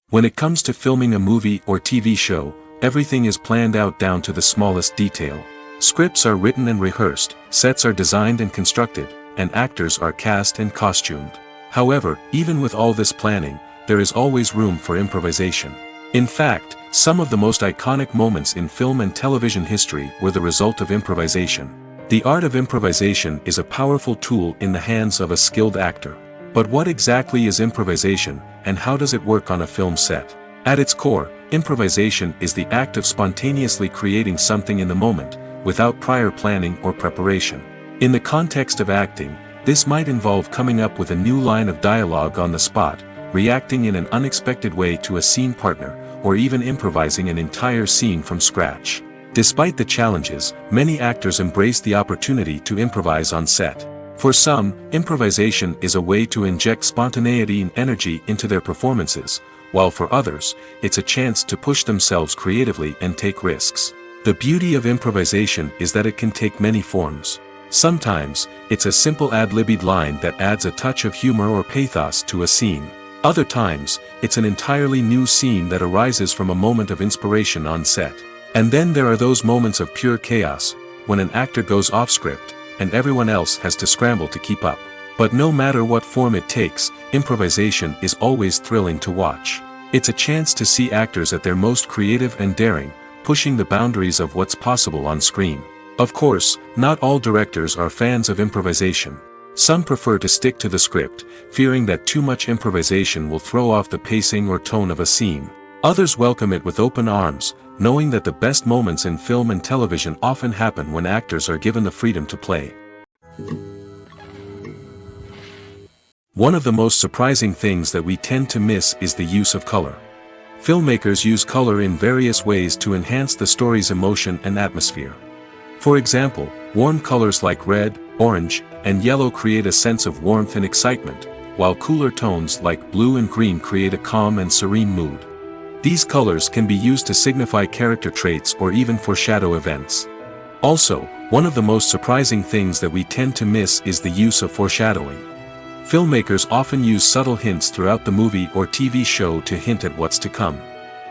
When it comes to filming a movie or TV show, everything is planned out down to the smallest detail. Scripts are written and rehearsed, sets are designed and constructed, and actors are cast and costumed. However, even with all this planning, there is always room for improvisation. In fact, some of the most iconic moments in film and television history were the result of improvisation. The art of improvisation is a powerful tool in the hands of a skilled actor. But what exactly is improvisation, and how does it work on a film set? At its core, improvisation is the act of spontaneously creating something in the moment, without prior planning or preparation. In the context of acting, this might involve coming up with a new line of dialogue on the spot, reacting in an unexpected way to a scene partner, or even improvising an entire scene from scratch. Despite the challenges, many actors embrace the opportunity to improvise on set. For some, improvisation is a way to inject spontaneity and energy into their performances, while for others, it's a chance to push themselves creatively and take risks. The beauty of improvisation is that it can take many forms. Sometimes, it's a simple ad-libbed line that adds a touch of humor or pathos to a scene. Other times, it's an entirely new scene that arises from a moment of inspiration on set. And then there are those moments of pure chaos, when an actor goes off script, and everyone else has to scramble to keep up. But no matter what form it takes, improvisation is always thrilling to watch. It's a chance to see actors at their most creative and daring, pushing the boundaries of what's possible on screen. Of course, not all directors are fans of improvisation. Some prefer to stick to the script, fearing that too much improvisation will throw off the pacing or tone of a scene. Others welcome it with open arms, knowing that the best moments in film and television often happen when actors are given the freedom to play. One of the most surprising things that we tend to miss is the use of color. Filmmakers use color in various ways to enhance the story's emotion and atmosphere. For example, warm colors like red, orange, and yellow create a sense of warmth and excitement, while cooler tones like blue and green create a calm and serene mood. These colors can be used to signify character traits or even foreshadow events. Also, one of the most surprising things that we tend to miss is the use of foreshadowing. Filmmakers often use subtle hints throughout the movie or TV show to hint at what's to come.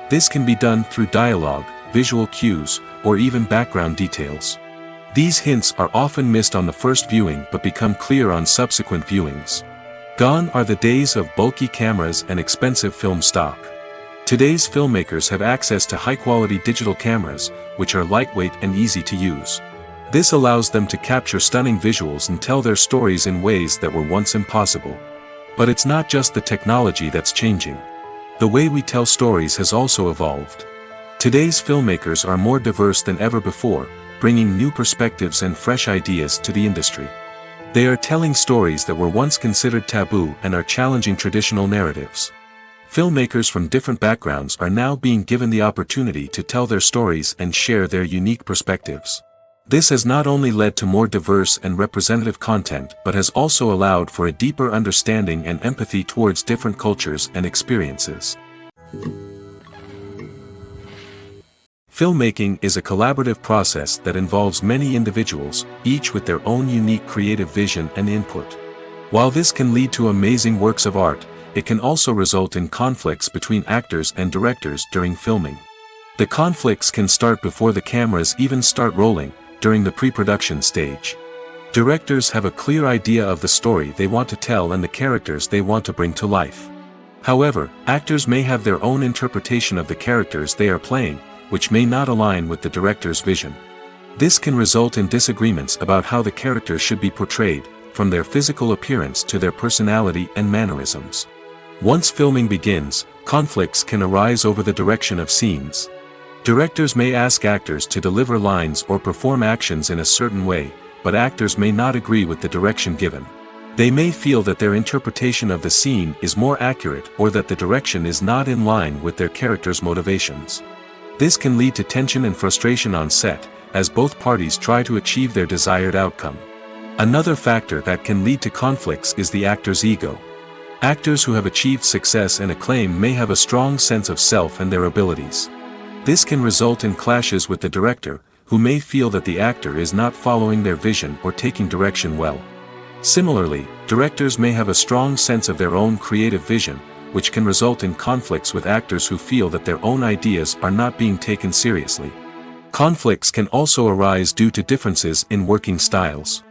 This can be done through dialogue, visual cues, or even background details. These hints are often missed on the first viewing but become clear on subsequent viewings. Gone are the days of bulky cameras and expensive film stock. Today's filmmakers have access to high-quality digital cameras, which are lightweight and easy to use. This allows them to capture stunning visuals and tell their stories in ways that were once impossible. But it's not just the technology that's changing. The way we tell stories has also evolved. Today's filmmakers are more diverse than ever before, bringing new perspectives and fresh ideas to the industry. They are telling stories that were once considered taboo and are challenging traditional narratives. Filmmakers from different backgrounds are now being given the opportunity to tell their stories and share their unique perspectives. This has not only led to more diverse and representative content but has also allowed for a deeper understanding and empathy towards different cultures and experiences. Filmmaking is a collaborative process that involves many individuals, each with their own unique creative vision and input. While this can lead to amazing works of art, it can also result in conflicts between actors and directors during filming. The conflicts can start before the cameras even start rolling, during the pre-production stage. Directors have a clear idea of the story they want to tell and the characters they want to bring to life. However, actors may have their own interpretation of the characters they are playing, which may not align with the director's vision. This can result in disagreements about how the characters should be portrayed, from their physical appearance to their personality and mannerisms. Once filming begins, conflicts can arise over the direction of scenes. Directors may ask actors to deliver lines or perform actions in a certain way, but actors may not agree with the direction given. They may feel that their interpretation of the scene is more accurate or that the direction is not in line with their character's motivations. This can lead to tension and frustration on set, as both parties try to achieve their desired outcome. Another factor that can lead to conflicts is the actor's ego. Actors who have achieved success and acclaim may have a strong sense of self and their abilities. This can result in clashes with the director, who may feel that the actor is not following their vision or taking direction well. Similarly, directors may have a strong sense of their own creative vision, which can result in conflicts with actors who feel that their own ideas are not being taken seriously. Conflicts can also arise due to differences in working styles.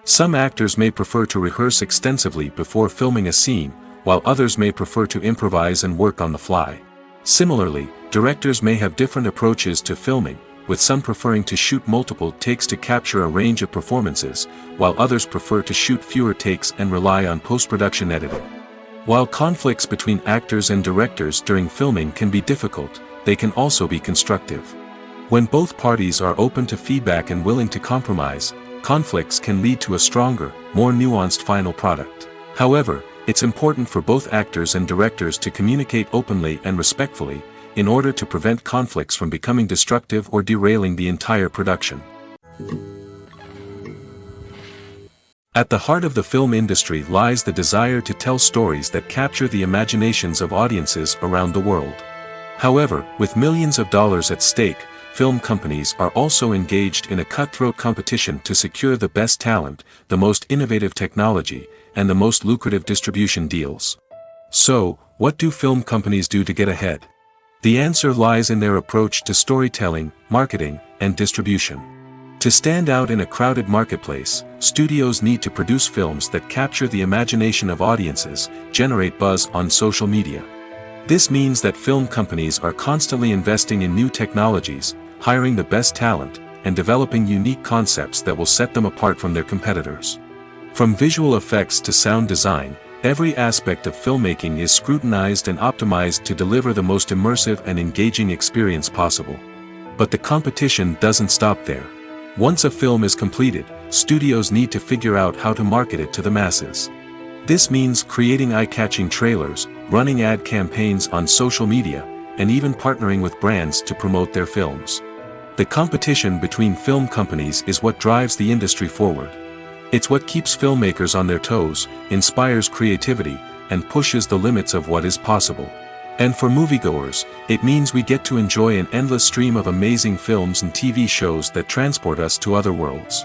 Some actors may prefer to rehearse extensively before filming a scene, while others may prefer to improvise and work on the fly. Similarly, directors may have different approaches to filming, with some preferring to shoot multiple takes to capture a range of performances, while others prefer to shoot fewer takes and rely on post-production editing. While conflicts between actors and directors during filming can be difficult, they can also be constructive. When both parties are open to feedback and willing to compromise, conflicts can lead to a stronger, more nuanced final product. However, it's important for both actors and directors to communicate openly and respectfully, in order to prevent conflicts from becoming destructive or derailing the entire production. At the heart of the film industry lies the desire to tell stories that capture the imaginations of audiences around the world. However, with millions of dollars at stake, film companies are also engaged in a cutthroat competition to secure the best talent, the most innovative technology, and the most lucrative distribution deals. So, what do film companies do to get ahead? The answer lies in their approach to storytelling, marketing, and distribution. To stand out in a crowded marketplace, studios need to produce films that capture the imagination of audiences, generate buzz on social media. This means that film companies are constantly investing in new technologies, hiring the best talent, and developing unique concepts that will set them apart from their competitors. From visual effects to sound design, every aspect of filmmaking is scrutinized and optimized to deliver the most immersive and engaging experience possible. But the competition doesn't stop there. Once a film is completed, studios need to figure out how to market it to the masses. This means creating eye-catching trailers, running ad campaigns on social media, and even partnering with brands to promote their films. The competition between film companies is what drives the industry forward. It's what keeps filmmakers on their toes, inspires creativity, and pushes the limits of what is possible. And for moviegoers, it means we get to enjoy an endless stream of amazing films and TV shows that transport us to other worlds.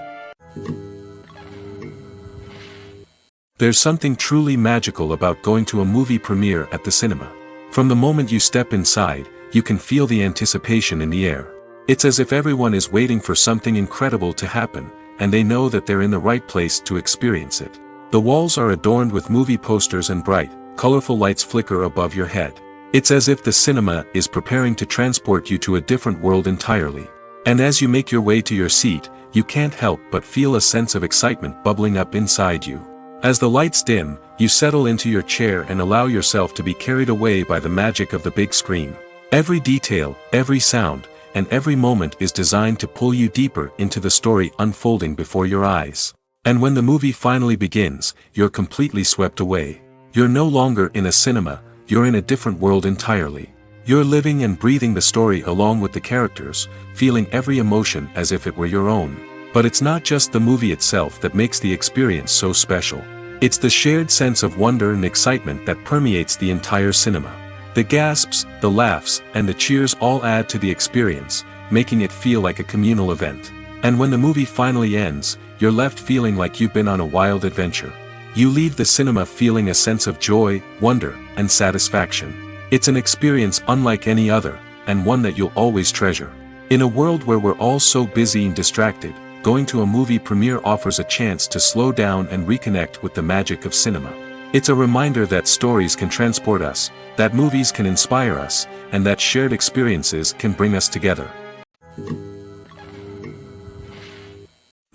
There's something truly magical about going to a movie premiere at the cinema. From the moment you step inside, you can feel the anticipation in the air. It's as if everyone is waiting for something incredible to happen, and they know that they're in the right place to experience it. The walls are adorned with movie posters and bright, colorful lights flicker above your head. It's as if the cinema is preparing to transport you to a different world entirely. And as you make your way to your seat, you can't help but feel a sense of excitement bubbling up inside you. As the lights dim, you settle into your chair and allow yourself to be carried away by the magic of the big screen. Every detail, every sound, and every moment is designed to pull you deeper into the story unfolding before your eyes. And when the movie finally begins, you're completely swept away. You're no longer in a cinema, you're in a different world entirely. You're living and breathing the story along with the characters, feeling every emotion as if it were your own. But it's not just the movie itself that makes the experience so special. It's the shared sense of wonder and excitement that permeates the entire cinema. The gasps, the laughs, and the cheers all add to the experience, making it feel like a communal event. And when the movie finally ends, you're left feeling like you've been on a wild adventure. You leave the cinema feeling a sense of joy, wonder, and satisfaction. It's an experience unlike any other, and one that you'll always treasure. In a world where we're all so busy and distracted, going to a movie premiere offers a chance to slow down and reconnect with the magic of cinema. It's a reminder that stories can transport us, that movies can inspire us, and that shared experiences can bring us together.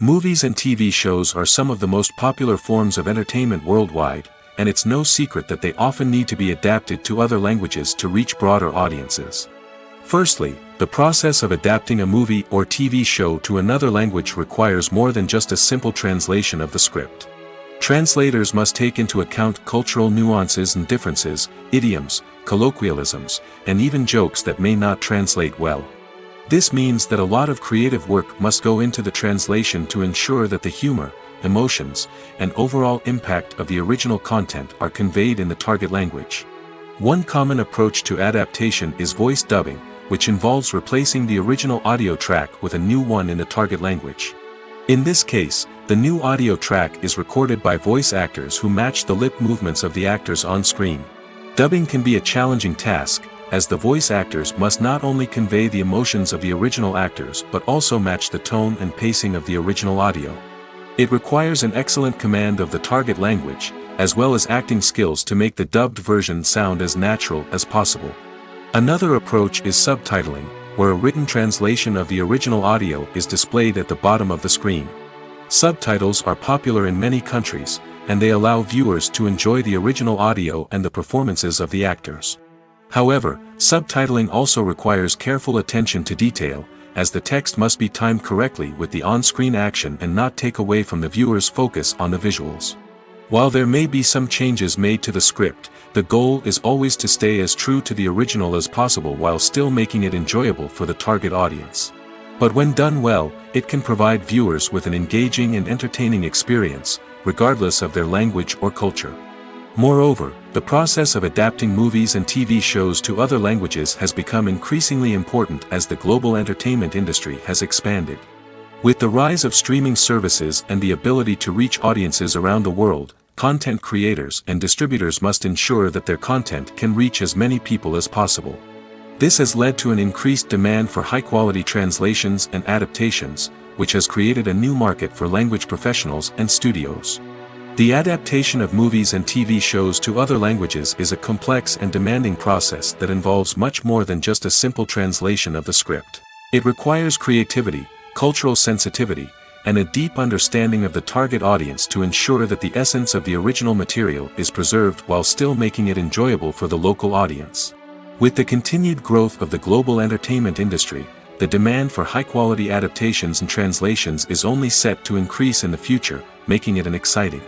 Movies and TV shows are some of the most popular forms of entertainment worldwide, and it's no secret that they often need to be adapted to other languages to reach broader audiences. Firstly, the process of adapting a movie or TV show to another language requires more than just a simple translation of the script. Translators must take into account cultural nuances and differences, idioms, colloquialisms, and even jokes that may not translate well. This means that a lot of creative work must go into the translation to ensure that the humor, emotions, and overall impact of the original content are conveyed in the target language. One common approach to adaptation is voice dubbing, which involves replacing the original audio track with a new one in the target language. In this case, the new audio track is recorded by voice actors who match the lip movements of the actors on screen. Dubbing can be a challenging task, as the voice actors must not only convey the emotions of the original actors but also match the tone and pacing of the original audio. It requires an excellent command of the target language, as well as acting skills to make the dubbed version sound as natural as possible. Another approach is subtitling, where a written translation of the original audio is displayed at the bottom of the screen. Subtitles are popular in many countries, and they allow viewers to enjoy the original audio and the performances of the actors. However, subtitling also requires careful attention to detail, as the text must be timed correctly with the on-screen action and not take away from the viewer's focus on the visuals. While there may be some changes made to the script, the goal is always to stay as true to the original as possible while still making it enjoyable for the target audience. But when done well, it can provide viewers with an engaging and entertaining experience, regardless of their language or culture. Moreover, the process of adapting movies and TV shows to other languages has become increasingly important as the global entertainment industry has expanded. With the rise of streaming services and the ability to reach audiences around the world, content creators and distributors must ensure that their content can reach as many people as possible. This has led to an increased demand for high-quality translations and adaptations, which has created a new market for language professionals and studios. The adaptation of movies and TV shows to other languages is a complex and demanding process that involves much more than just a simple translation of the script. It requires creativity, cultural sensitivity, and a deep understanding of the target audience to ensure that the essence of the original material is preserved while still making it enjoyable for the local audience. With the continued growth of the global entertainment industry, the demand for high-quality adaptations and translations is only set to increase in the future, making it an exciting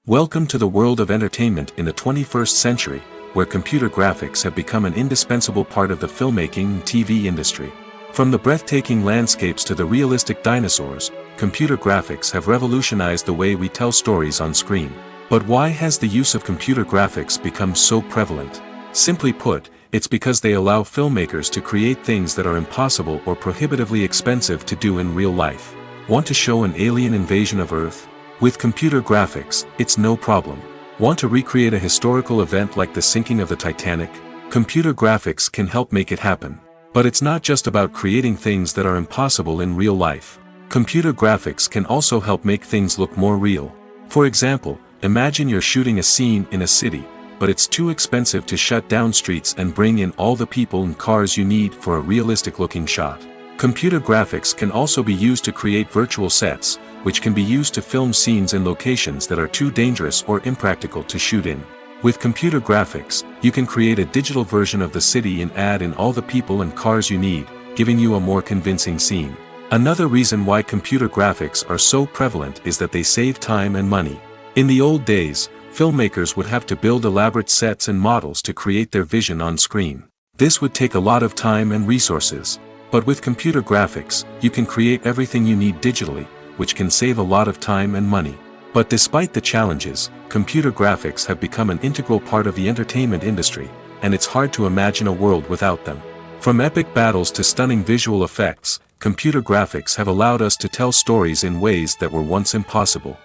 Welcome to the world of entertainment in the 21st century, where computer graphics have become an indispensable part of the filmmaking and TV industry. From the breathtaking landscapes to the realistic dinosaurs, computer graphics have revolutionized the way we tell stories on screen. But why has the use of computer graphics become so prevalent? Simply put, it's because they allow filmmakers to create things that are impossible or prohibitively expensive to do in real life. Want to show an alien invasion of Earth? With computer graphics, it's no problem. Want to recreate a historical event like the sinking of the Titanic? Computer graphics can help make it happen. But it's not just about creating things that are impossible in real life. Computer graphics can also help make things look more real. For example, imagine you're shooting a scene in a city, but it's too expensive to shut down streets and bring in all the people and cars you need for a realistic-looking shot. Computer graphics can also be used to create virtual sets, which can be used to film scenes in locations that are too dangerous or impractical to shoot in. With computer graphics, you can create a digital version of the city and add in all the people and cars you need, giving you a more convincing scene. Another reason why computer graphics are so prevalent is that they save time and money. In the old days, filmmakers would have to build elaborate sets and models to create their vision on screen. This would take a lot of time and resources. But with computer graphics, you can create everything you need digitally, which can save a lot of time and money. But despite the challenges, computer graphics have become an integral part of the entertainment industry, and it's hard to imagine a world without them. From epic battles to stunning visual effects, computer graphics have allowed us to tell stories in ways that were once impossible.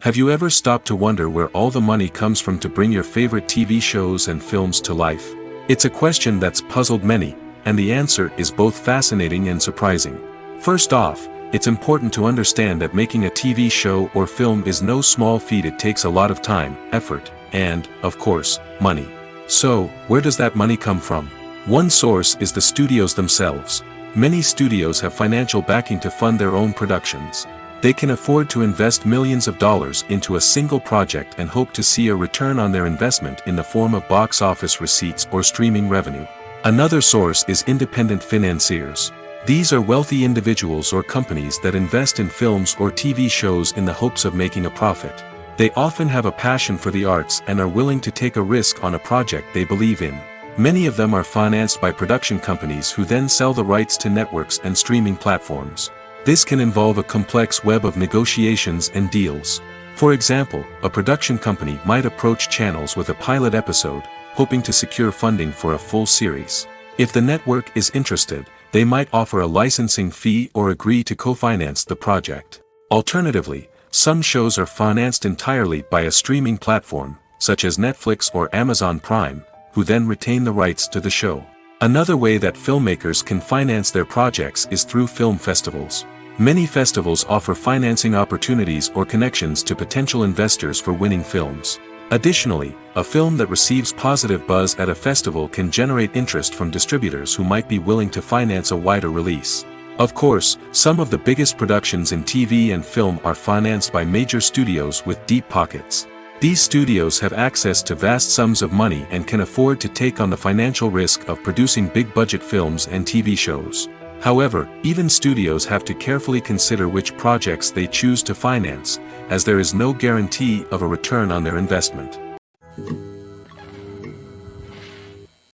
Have you ever stopped to wonder where all the money comes from to bring your favorite TV shows and films to life? It's a question that's puzzled many, and the answer is both fascinating and surprising. First off, it's important to understand that making a TV show or film is no small feat. It takes a lot of time, effort, and, of course, money. So, where does that money come from? One source is the studios themselves. Many studios have financial backing to fund their own productions. They can afford to invest millions of dollars into a single project and hope to see a return on their investment in the form of box office receipts or streaming revenue. Another source is independent financiers. These are wealthy individuals or companies that invest in films or TV shows in the hopes of making a profit. They often have a passion for the arts and are willing to take a risk on a project they believe in. Many of them are financed by production companies who then sell the rights to networks and streaming platforms. This can involve a complex web of negotiations and deals. For example, a production company might approach channels with a pilot episode, hoping to secure funding for a full series. If the network is interested, they might offer a licensing fee or agree to co-finance the project. Alternatively, some shows are financed entirely by a streaming platform, such as Netflix or Amazon Prime, who then retain the rights to the show. Another way that filmmakers can finance their projects is through film festivals. Many festivals offer financing opportunities or connections to potential investors for winning films. Additionally, a film that receives positive buzz at a festival can generate interest from distributors who might be willing to finance a wider release. Of course, some of the biggest productions in TV and film are financed by major studios with deep pockets. These studios have access to vast sums of money and can afford to take on the financial risk of producing big-budget films and TV shows. However, even studios have to carefully consider which projects they choose to finance, as there is no guarantee of a return on their investment.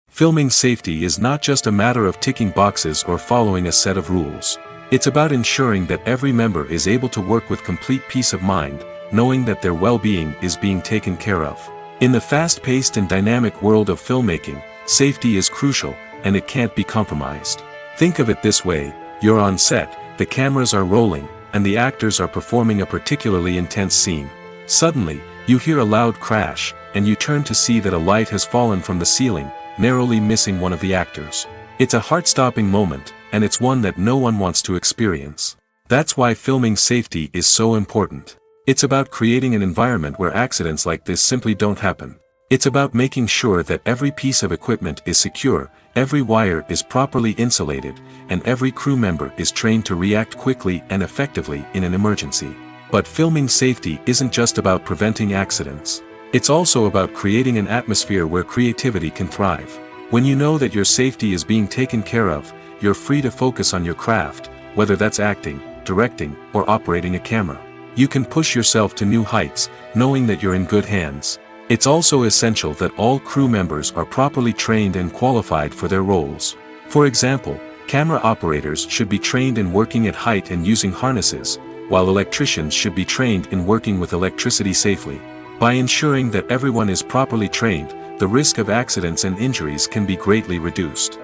Filming safety is not just a matter of ticking boxes or following a set of rules. It's about ensuring that every member is able to work with complete peace of mind, knowing that their well-being is being taken care of. In the fast-paced and dynamic world of filmmaking, safety is crucial, and it can't be compromised. Think of it this way: you're on set, the cameras are rolling, and the actors are performing a particularly intense scene. Suddenly, you hear a loud crash, and you turn to see that a light has fallen from the ceiling, narrowly missing one of the actors. It's a heart-stopping moment, and it's one that no one wants to experience. That's why filming safety is so important. It's about creating an environment where accidents like this simply don't happen. It's about making sure that every piece of equipment is secure, every wire is properly insulated, and every crew member is trained to react quickly and effectively in an emergency. But filming safety isn't just about preventing accidents. It's also about creating an atmosphere where creativity can thrive. When you know that your safety is being taken care of, you're free to focus on your craft, whether that's acting, directing, or operating a camera. You can push yourself to new heights, knowing that you're in good hands. It's also essential that all crew members are properly trained and qualified for their roles. For example, camera operators should be trained in working at height and using harnesses, while electricians should be trained in working with electricity safely. By ensuring that everyone is properly trained, the risk of accidents and injuries can be greatly reduced.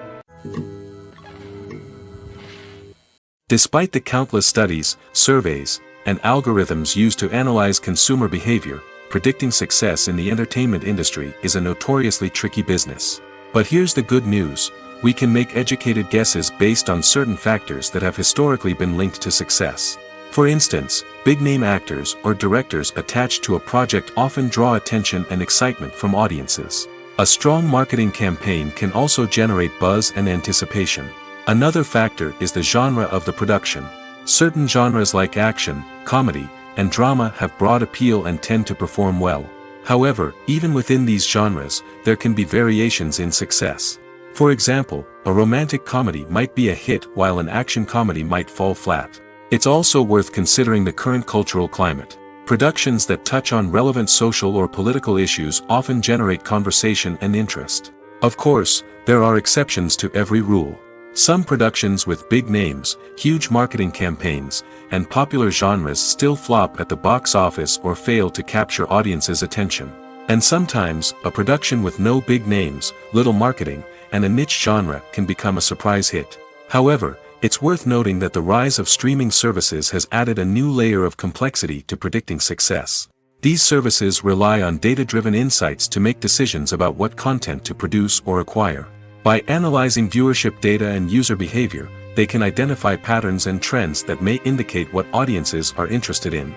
Despite the countless studies, surveys, and algorithms used to analyze consumer behavior, predicting success in the entertainment industry is a notoriously tricky business. But here's the good news: we can make educated guesses based on certain factors that have historically been linked to success. For instance, big-name actors or directors attached to a project often draw attention and excitement from audiences. A strong marketing campaign can also generate buzz and anticipation. Another factor is the genre of the production. Certain genres like action, comedy, and drama have broad appeal and tend to perform well. However, even within these genres, there can be variations in success. For example, a romantic comedy might be a hit while an action comedy might fall flat. It's also worth considering the current cultural climate. Productions that touch on relevant social or political issues often generate conversation and interest. Of course, there are exceptions to every rule. Some productions with big names, huge marketing campaigns, and popular genres still flop at the box office or fail to capture audiences' attention. And sometimes, a production with no big names, little marketing, and a niche genre can become a surprise hit. However, it's worth noting that the rise of streaming services has added a new layer of complexity to predicting success. These services rely on data-driven insights to make decisions about what content to produce or acquire. By analyzing viewership data and user behavior, they can identify patterns and trends that may indicate what audiences are interested in.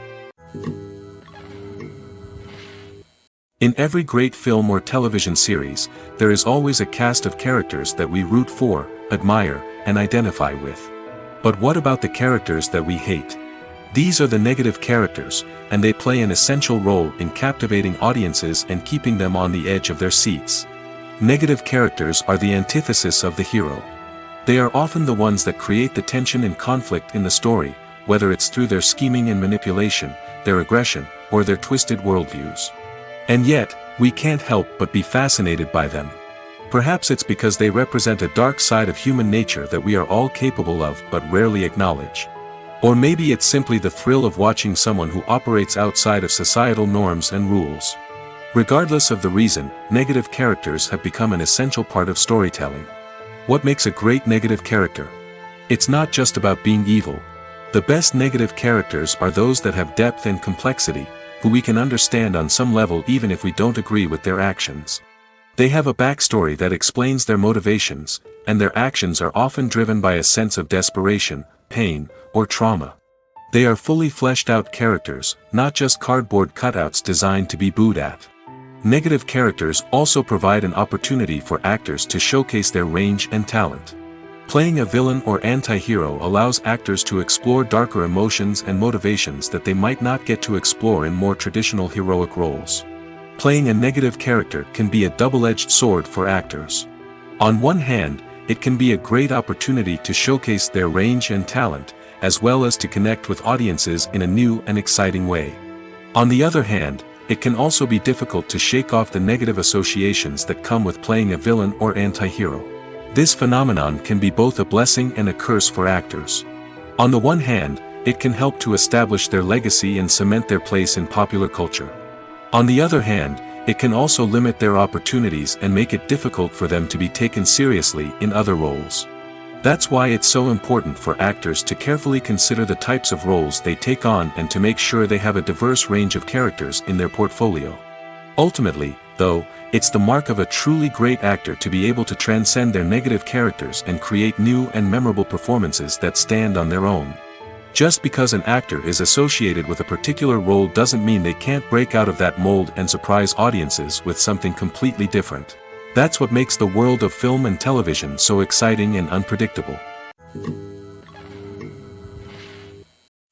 In every great film or television series, there is always a cast of characters that we root for, admire, and identify with. But what about the characters that we hate? These are the negative characters, and they play an essential role in captivating audiences and keeping them on the edge of their seats. Negative characters are the antithesis of the hero. They are often the ones that create the tension and conflict in the story, whether it's through their scheming and manipulation, their aggression, or their twisted worldviews. And yet, we can't help but be fascinated by them. Perhaps it's because they represent a dark side of human nature that we are all capable of but rarely acknowledge. Or maybe it's simply the thrill of watching someone who operates outside of societal norms and rules. Regardless of the reason, negative characters have become an essential part of storytelling. What makes a great negative character? It's not just about being evil. The best negative characters are those that have depth and complexity, who we can understand on some level even if we don't agree with their actions. They have a backstory that explains their motivations, and their actions are often driven by a sense of desperation, pain, or trauma. They are fully fleshed out characters, not just cardboard cutouts designed to be booed at. Negative characters also provide an opportunity for actors to showcase their range and talent. Playing a villain or anti-hero allows actors to explore darker emotions and motivations that they might not get to explore in more traditional heroic roles. Playing a negative character can be a double-edged sword for actors. On one hand, it can be a great opportunity to showcase their range and talent, as well as to connect with audiences in a new and exciting way. On the other hand, it can also be difficult to shake off the negative associations that come with playing a villain or anti-hero. This phenomenon can be both a blessing and a curse for actors. On the one hand, it can help to establish their legacy and cement their place in popular culture. On the other hand, it can also limit their opportunities and make it difficult for them to be taken seriously in other roles. That's why it's so important for actors to carefully consider the types of roles they take on and to make sure they have a diverse range of characters in their portfolio. Ultimately, though, it's the mark of a truly great actor to be able to transcend their negative characters and create new and memorable performances that stand on their own. Just because an actor is associated with a particular role doesn't mean they can't break out of that mold and surprise audiences with something completely different. That's what makes the world of film and television so exciting and unpredictable.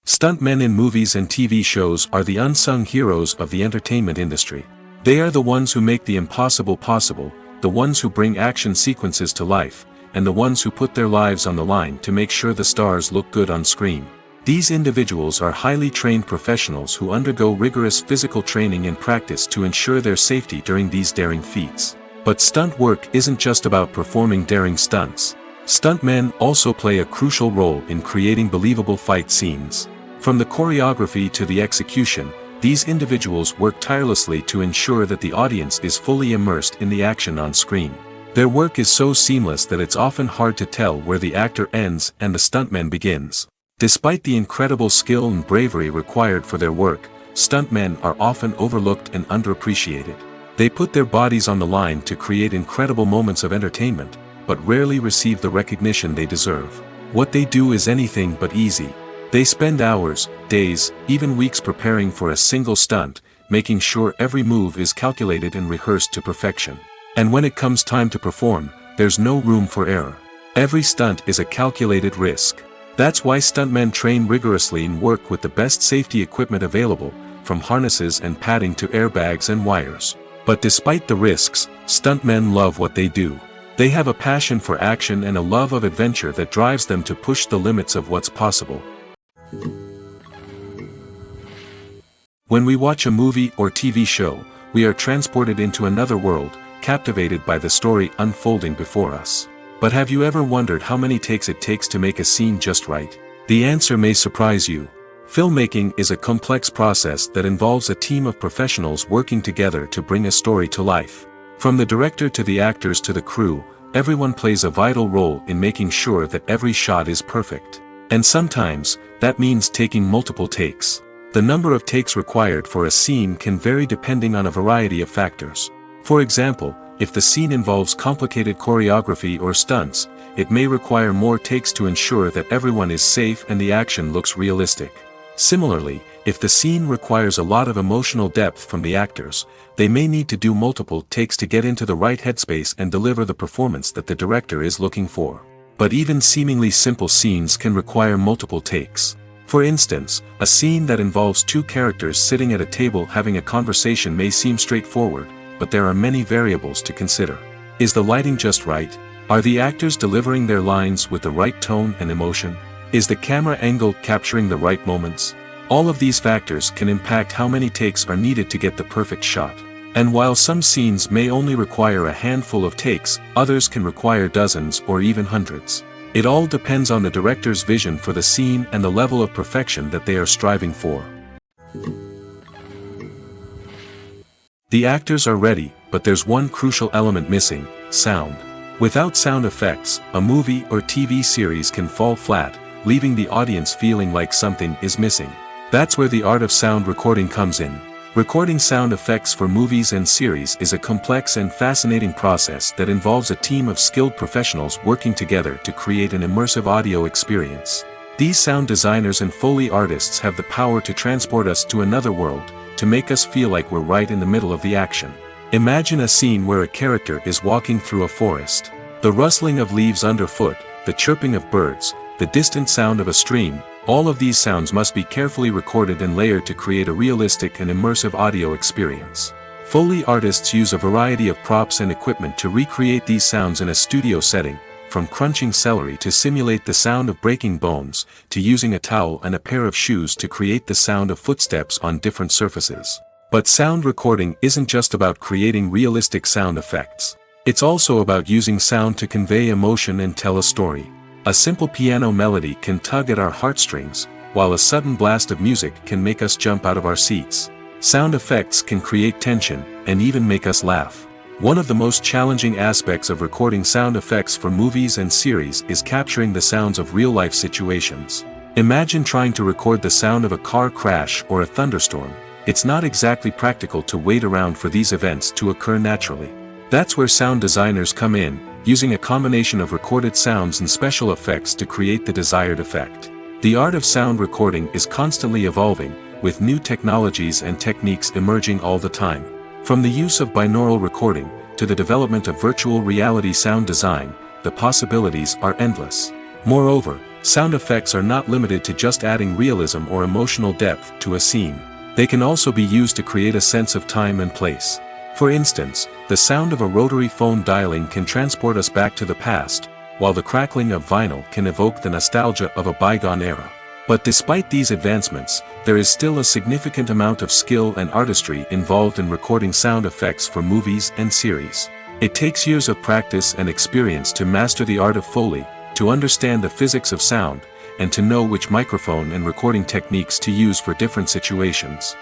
Stuntmen in movies and TV shows are the unsung heroes of the entertainment industry. They are the ones who make the impossible possible, the ones who bring action sequences to life, and the ones who put their lives on the line to make sure the stars look good on screen. These individuals are highly trained professionals who undergo rigorous physical training and practice to ensure their safety during these daring feats. But stunt work isn't just about performing daring stunts. Stuntmen also play a crucial role in creating believable fight scenes. From the choreography to the execution, these individuals work tirelessly to ensure that the audience is fully immersed in the action on screen. Their work is so seamless that it's often hard to tell where the actor ends and the stuntman begins. Despite the incredible skill and bravery required for their work, stuntmen are often overlooked and underappreciated. They put their bodies on the line to create incredible moments of entertainment, but rarely receive the recognition they deserve. What they do is anything but easy. They spend hours, days, even weeks preparing for a single stunt, making sure every move is calculated and rehearsed to perfection. And when it comes time to perform, there's no room for error. Every stunt is a calculated risk. That's why stuntmen train rigorously and work with the best safety equipment available, from harnesses and padding to airbags and wires. But despite the risks, stuntmen love what they do. They have a passion for action and a love of adventure that drives them to push the limits of what's possible. When we watch a movie or TV show, we are transported into another world, captivated by the story unfolding before us. But have you ever wondered how many takes it takes to make a scene just right? The answer may surprise you. Filmmaking is a complex process that involves a team of professionals working together to bring a story to life. From the director to the actors to the crew, everyone plays a vital role in making sure that every shot is perfect. And sometimes, that means taking multiple takes. The number of takes required for a scene can vary depending on a variety of factors. For example, if the scene involves complicated choreography or stunts, it may require more takes to ensure that everyone is safe and the action looks realistic. Similarly, if the scene requires a lot of emotional depth from the actors, they may need to do multiple takes to get into the right headspace and deliver the performance that the director is looking for. But even seemingly simple scenes can require multiple takes. For instance, a scene that involves two characters sitting at a table having a conversation may seem straightforward, but there are many variables to consider. Is the lighting just right? Are the actors delivering their lines with the right tone and emotion? Is the camera angle capturing the right moments? All of these factors can impact how many takes are needed to get the perfect shot. And while some scenes may only require a handful of takes, others can require dozens or even hundreds. It all depends on the director's vision for the scene and the level of perfection that they are striving for. The actors are ready, but there's one crucial element missing: sound. Without sound effects, a movie or TV series can fall flat, leaving the audience feeling like something is missing. That's where the art of sound recording comes in. Recording sound effects for movies and series is a complex and fascinating process that involves a team of skilled professionals working together to create an immersive audio experience. These sound designers and Foley artists have the power to transport us to another world, to make us feel like we're right in the middle of the action. Imagine a scene where a character is walking through a forest. The rustling of leaves underfoot, the chirping of birds, the distant sound of a stream, all of these sounds must be carefully recorded and layered to create a realistic and immersive audio experience. Foley artists use a variety of props and equipment to recreate these sounds in a studio setting, from crunching celery to simulate the sound of breaking bones, to using a towel and a pair of shoes to create the sound of footsteps on different surfaces. But sound recording isn't just about creating realistic sound effects. It's also about using sound to convey emotion and tell a story. A simple piano melody can tug at our heartstrings, while a sudden blast of music can make us jump out of our seats. Sound effects can create tension, and even make us laugh. One of the most challenging aspects of recording sound effects for movies and series is capturing the sounds of real-life situations. Imagine trying to record the sound of a car crash or a thunderstorm. It's not exactly practical to wait around for these events to occur naturally. That's where sound designers come in, using a combination of recorded sounds and special effects to create the desired effect. The art of sound recording is constantly evolving, with new technologies and techniques emerging all the time. From the use of binaural recording, to the development of virtual reality sound design, the possibilities are endless. Moreover, sound effects are not limited to just adding realism or emotional depth to a scene. They can also be used to create a sense of time and place. For instance, the sound of a rotary phone dialing can transport us back to the past, while the crackling of vinyl can evoke the nostalgia of a bygone era. But despite these advancements, there is still a significant amount of skill and artistry involved in recording sound effects for movies and series. It takes years of practice and experience to master the art of Foley, to understand the physics of sound, and to know which microphone and recording techniques to use for different situations.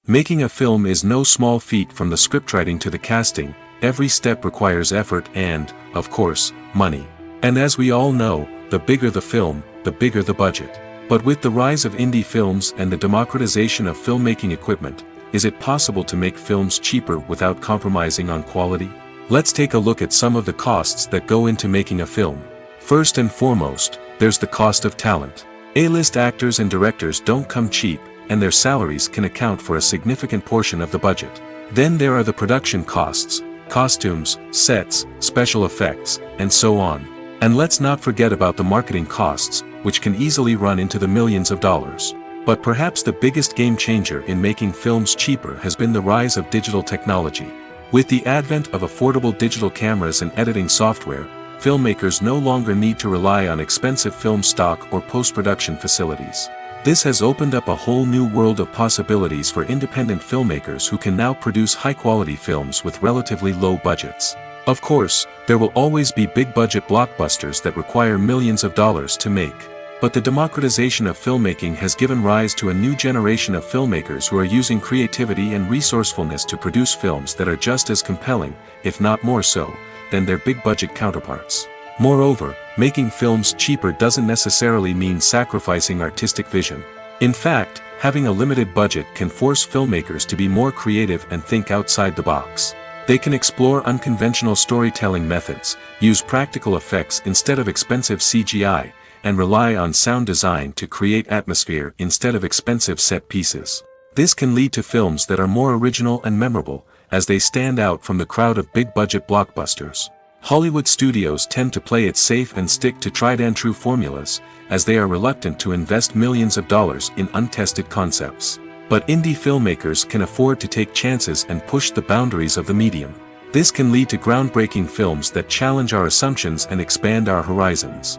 Making a film is no small feat. From the scriptwriting to the casting, every step requires effort and, of course, money. And as we all know, the bigger the film, the bigger the budget. But with the rise of indie films and the democratization of filmmaking equipment, is it possible to make films cheaper without compromising on quality? Let's take a look at some of the costs that go into making a film. First and foremost, there's the cost of talent. A-list actors and directors don't come cheap, and their salaries can account for a significant portion of the budget. Then there are the production costs, costumes, sets, special effects, and so on. And let's not forget about the marketing costs, which can easily run into the millions of dollars. But perhaps the biggest game changer in making films cheaper has been the rise of digital technology. With the advent of affordable digital cameras and editing software, filmmakers no longer need to rely on expensive film stock or post-production facilities. This has opened up a whole new world of possibilities for independent filmmakers who can now produce high-quality films with relatively low budgets. Of course, there will always be big-budget blockbusters that require millions of dollars to make. But the democratization of filmmaking has given rise to a new generation of filmmakers who are using creativity and resourcefulness to produce films that are just as compelling, if not more so, than their big-budget counterparts. Moreover, making films cheaper doesn't necessarily mean sacrificing artistic vision. In fact, having a limited budget can force filmmakers to be more creative and think outside the box. They can explore unconventional storytelling methods, use practical effects instead of expensive CGI, and rely on sound design to create atmosphere instead of expensive set pieces. This can lead to films that are more original and memorable, as they stand out from the crowd of big-budget blockbusters. Hollywood studios tend to play it safe and stick to tried-and-true formulas, as they are reluctant to invest millions of dollars in untested concepts. But indie filmmakers can afford to take chances and push the boundaries of the medium. This can lead to groundbreaking films that challenge our assumptions and expand our horizons.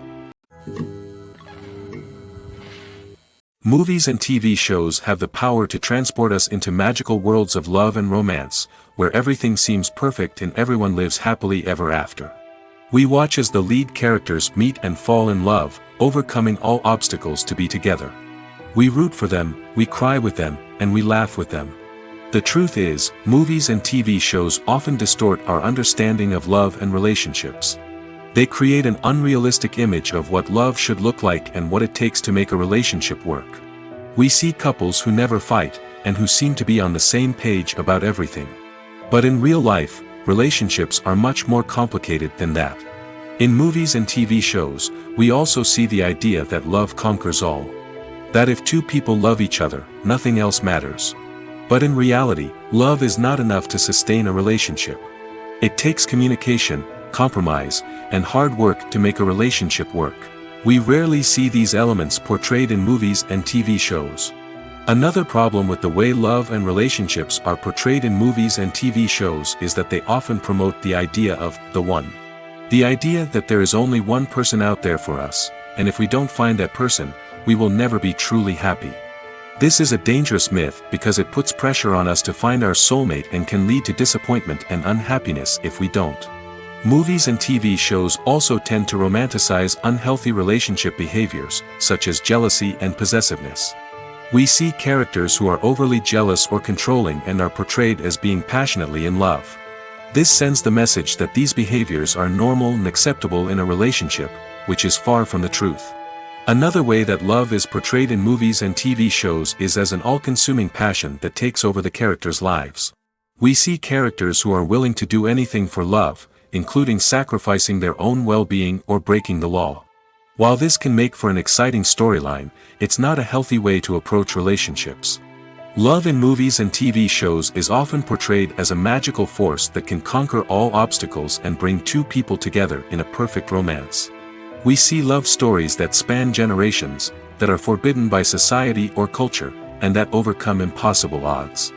Movies and TV shows have the power to transport us into magical worlds of love and romance, where everything seems perfect and everyone lives happily ever after. We watch as the lead characters meet and fall in love, overcoming all obstacles to be together. We root for them, we cry with them, and we laugh with them. The truth is, movies and TV shows often distort our understanding of love and relationships. They create an unrealistic image of what love should look like and what it takes to make a relationship work. We see couples who never fight, and who seem to be on the same page about everything. But in real life, relationships are much more complicated than that. In movies and TV shows, we also see the idea that love conquers all. That if two people love each other, nothing else matters. But in reality, love is not enough to sustain a relationship. It takes communication, compromise, and hard work to make a relationship work. We rarely see these elements portrayed in movies and TV shows. Another problem with the way love and relationships are portrayed in movies and TV shows is that they often promote the idea of the one. The idea that there is only one person out there for us, and if we don't find that person, we will never be truly happy. This is a dangerous myth because it puts pressure on us to find our soulmate and can lead to disappointment and unhappiness if we don't. Movies and TV shows also tend to romanticize unhealthy relationship behaviors, such as jealousy and possessiveness. We see characters who are overly jealous or controlling and are portrayed as being passionately in love. This sends the message that these behaviors are normal and acceptable in a relationship, which is far from the truth. Another way that love is portrayed in movies and TV shows is as an all-consuming passion that takes over the characters' lives. We see characters who are willing to do anything for love, including sacrificing their own well-being or breaking the law. While this can make for an exciting storyline, it's not a healthy way to approach relationships. Love in movies and TV shows is often portrayed as a magical force that can conquer all obstacles and bring two people together in a perfect romance. We see love stories that span generations, that are forbidden by society or culture, and that overcome impossible odds.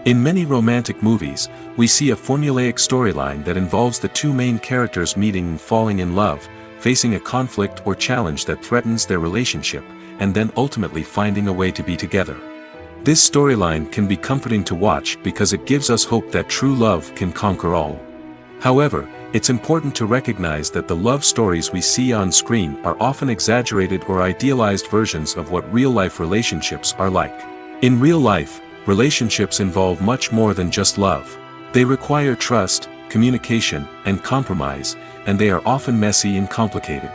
In many romantic movies, we see a formulaic storyline that involves the two main characters meeting and falling in love, facing a conflict or challenge that threatens their relationship, and then ultimately finding a way to be together. This storyline can be comforting to watch because it gives us hope that true love can conquer all. However, it's important to recognize that the love stories we see on screen are often exaggerated or idealized versions of what real-life relationships are like. In real life, relationships involve much more than just love. They require trust, communication, and compromise, and they are often messy and complicated.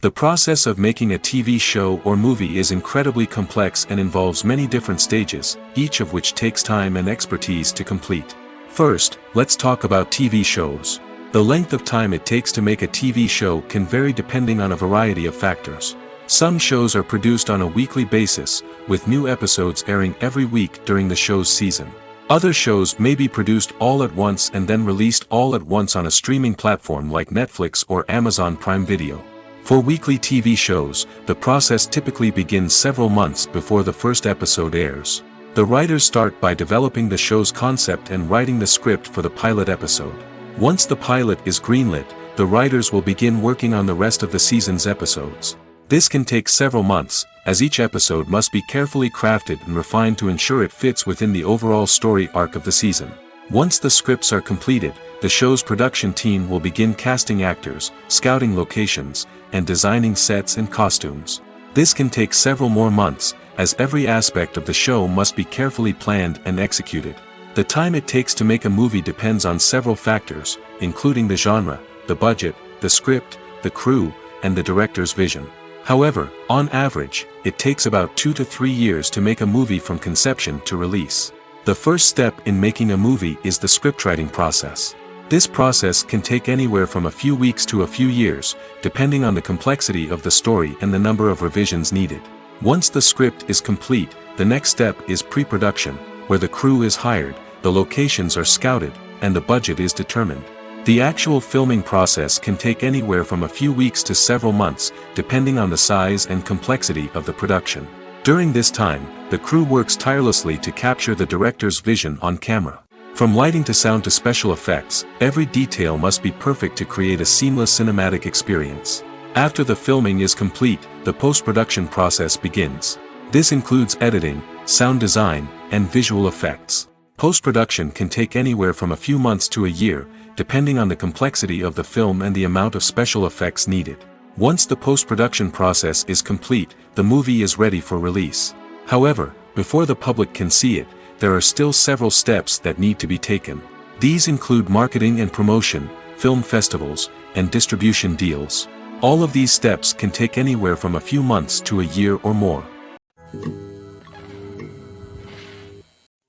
The process of making a TV show or movie is incredibly complex and involves many different stages, each of which takes time and expertise to complete. First, let's talk about TV shows. The length of time it takes to make a TV show can vary depending on a variety of factors. Some shows are produced on a weekly basis, with new episodes airing every week during the show's season. Other shows may be produced all at once and then released all at once on a streaming platform like Netflix or Amazon Prime Video. For weekly TV shows, the process typically begins several months before the first episode airs. The writers start by developing the show's concept and writing the script for the pilot episode. Once the pilot is greenlit, the writers will begin working on the rest of the season's episodes. This can take several months, as each episode must be carefully crafted and refined to ensure it fits within the overall story arc of the season. Once the scripts are completed, the show's production team will begin casting actors, scouting locations, and designing sets and costumes. This can take several more months, as every aspect of the show must be carefully planned and executed. The time it takes to make a movie depends on several factors, including the genre, the budget, the script, the crew, and the director's vision. However, on average, it takes about 2 to 3 years to make a movie from conception to release. The first step in making a movie is the scriptwriting process. This process can take anywhere from a few weeks to a few years, depending on the complexity of the story and the number of revisions needed. Once the script is complete, the next step is pre-production, where the crew is hired, the locations are scouted, and the budget is determined. The actual filming process can take anywhere from a few weeks to several months, depending on the size and complexity of the production. During this time, the crew works tirelessly to capture the director's vision on camera. From lighting to sound to special effects, every detail must be perfect to create a seamless cinematic experience. After the filming is complete, the post-production process begins. This includes editing, sound design, and visual effects. Post-production can take anywhere from a few months to a year, depending on the complexity of the film and the amount of special effects needed. Once the post-production process is complete, the movie is ready for release. However, before the public can see it, there are still several steps that need to be taken. These include marketing and promotion, film festivals, and distribution deals. All of these steps can take anywhere from a few months to a year or more.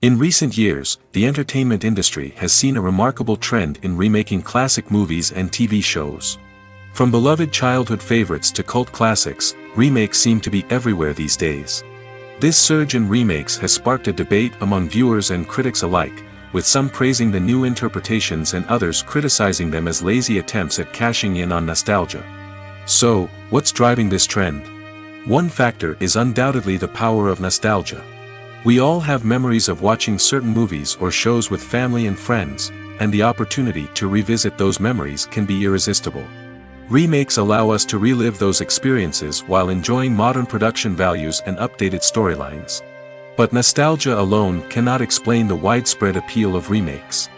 In recent years, the entertainment industry has seen a remarkable trend in remaking classic movies and TV shows. From beloved childhood favorites to cult classics, remakes seem to be everywhere these days. This surge in remakes has sparked a debate among viewers and critics alike, with some praising the new interpretations and others criticizing them as lazy attempts at cashing in on nostalgia. So, what's driving this trend? One factor is undoubtedly the power of nostalgia. We all have memories of watching certain movies or shows with family and friends, and the opportunity to revisit those memories can be irresistible. Remakes allow us to relive those experiences while enjoying modern production values and updated storylines. But nostalgia alone cannot explain the widespread appeal of remakes.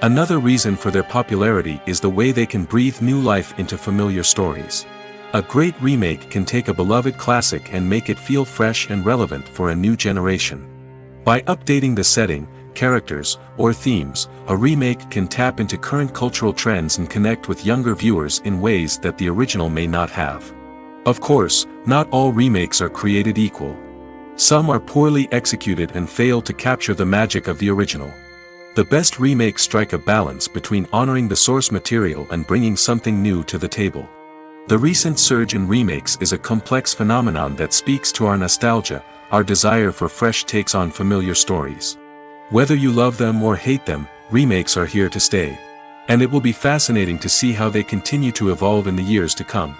Another reason for their popularity is the way they can breathe new life into familiar stories. A great remake can take a beloved classic and make it feel fresh and relevant for a new generation. By updating the setting, characters, or themes, a remake can tap into current cultural trends and connect with younger viewers in ways that the original may not have. Of course, not all remakes are created equal. Some are poorly executed and fail to capture the magic of the original. The best remakes strike a balance between honoring the source material and bringing something new to the table. The recent surge in remakes is a complex phenomenon that speaks to our nostalgia, our desire for fresh takes on familiar stories. Whether you love them or hate them, remakes are here to stay. And it will be fascinating to see how they continue to evolve in the years to come.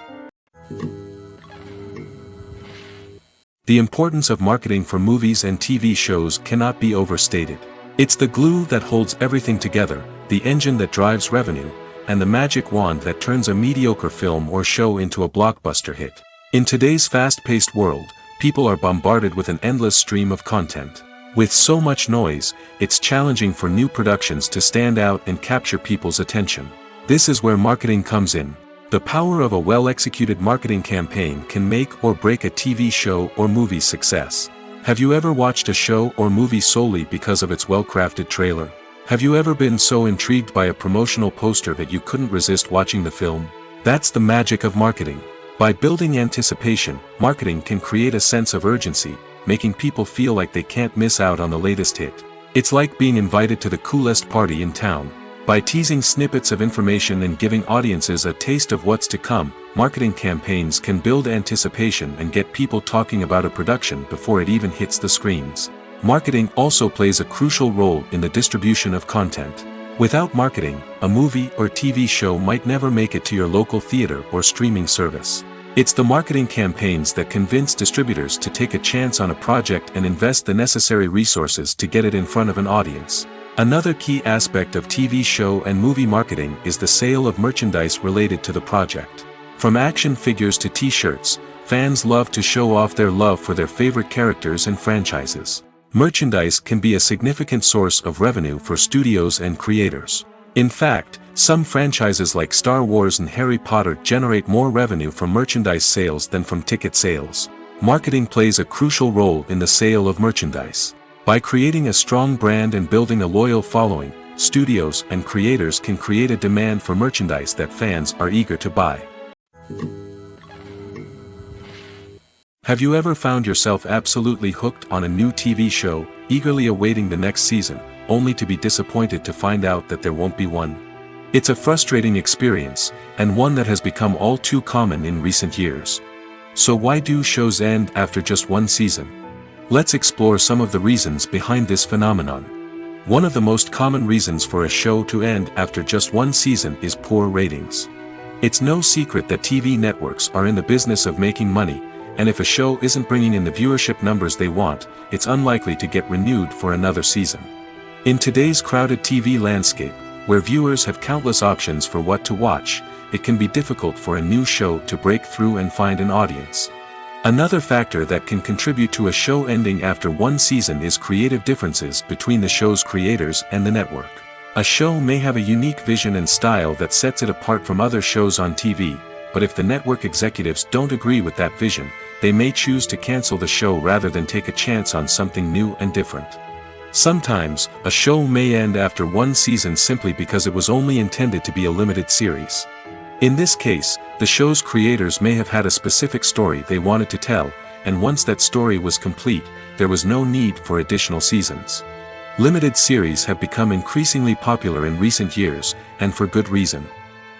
The importance of marketing for movies and TV shows cannot be overstated. It's the glue that holds everything together, the engine that drives revenue, and the magic wand that turns a mediocre film or show into a blockbuster hit. In today's fast-paced world, people are bombarded with an endless stream of content. With so much noise, it's challenging for new productions to stand out and capture people's attention. This is where marketing comes in. The power of a well-executed marketing campaign can make or break a TV show or movie's success. Have you ever watched a show or movie solely because of its well-crafted trailer? Have you ever been so intrigued by a promotional poster that you couldn't resist watching the film? That's the magic of marketing. By building anticipation, marketing can create a sense of urgency, making people feel like they can't miss out on the latest hit. It's like being invited to the coolest party in town. By teasing snippets of information and giving audiences a taste of what's to come, marketing campaigns can build anticipation and get people talking about a production before it even hits the screens. Marketing also plays a crucial role in the distribution of content. Without marketing, a movie or TV show might never make it to your local theater or streaming service. It's the marketing campaigns that convince distributors to take a chance on a project and invest the necessary resources to get it in front of an audience. Another key aspect of TV show and movie marketing is the sale of merchandise related to the project. From action figures to t-shirts, fans love to show off their love for their favorite characters and franchises. Merchandise can be a significant source of revenue for studios and creators. In fact, some franchises like Star Wars and Harry Potter generate more revenue from merchandise sales than from ticket sales. Marketing plays a crucial role in the sale of merchandise. By creating a strong brand and building a loyal following, studios and creators can create a demand for merchandise that fans are eager to buy. Have you ever found yourself absolutely hooked on a new TV show, eagerly awaiting the next season, only to be disappointed to find out that there won't be one? It's a frustrating experience, and one that has become all too common in recent years. So why do shows end after just one season? Let's explore some of the reasons behind this phenomenon. One of the most common reasons for a show to end after just one season is poor ratings. It's no secret that TV networks are in the business of making money, and if a show isn't bringing in the viewership numbers they want, it's unlikely to get renewed for another season. In today's crowded TV landscape, where viewers have countless options for what to watch, it can be difficult for a new show to break through and find an audience. Another factor that can contribute to a show ending after one season is creative differences between the show's creators and the network. A show may have a unique vision and style that sets it apart from other shows on TV, but if the network executives don't agree with that vision, they may choose to cancel the show rather than take a chance on something new and different. Sometimes, a show may end after one season simply because it was only intended to be a limited series. In this case, the show's creators may have had a specific story they wanted to tell, and once that story was complete, there was no need for additional seasons. Limited series have become increasingly popular in recent years, and for good reason.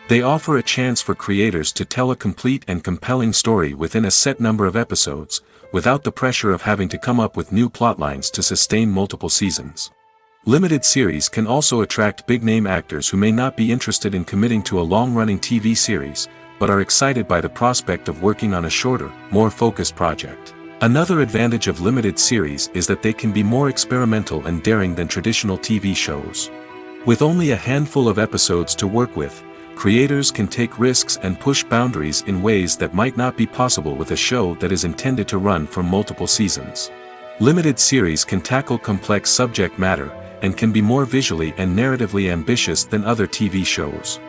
They offer a chance for creators to tell a complete and compelling story within a set number of episodes, without the pressure of having to come up with new plotlines to sustain multiple seasons. Limited series can also attract big-name actors who may not be interested in committing to a long-running TV series, but are excited by the prospect of working on a shorter, more focused project. Another advantage of limited series is that they can be more experimental and daring than traditional TV shows. With only a handful of episodes to work with, creators can take risks and push boundaries in ways that might not be possible with a show that is intended to run for multiple seasons. Limited series can tackle complex subject matter, and can be more visually and narratively ambitious than other TV shows.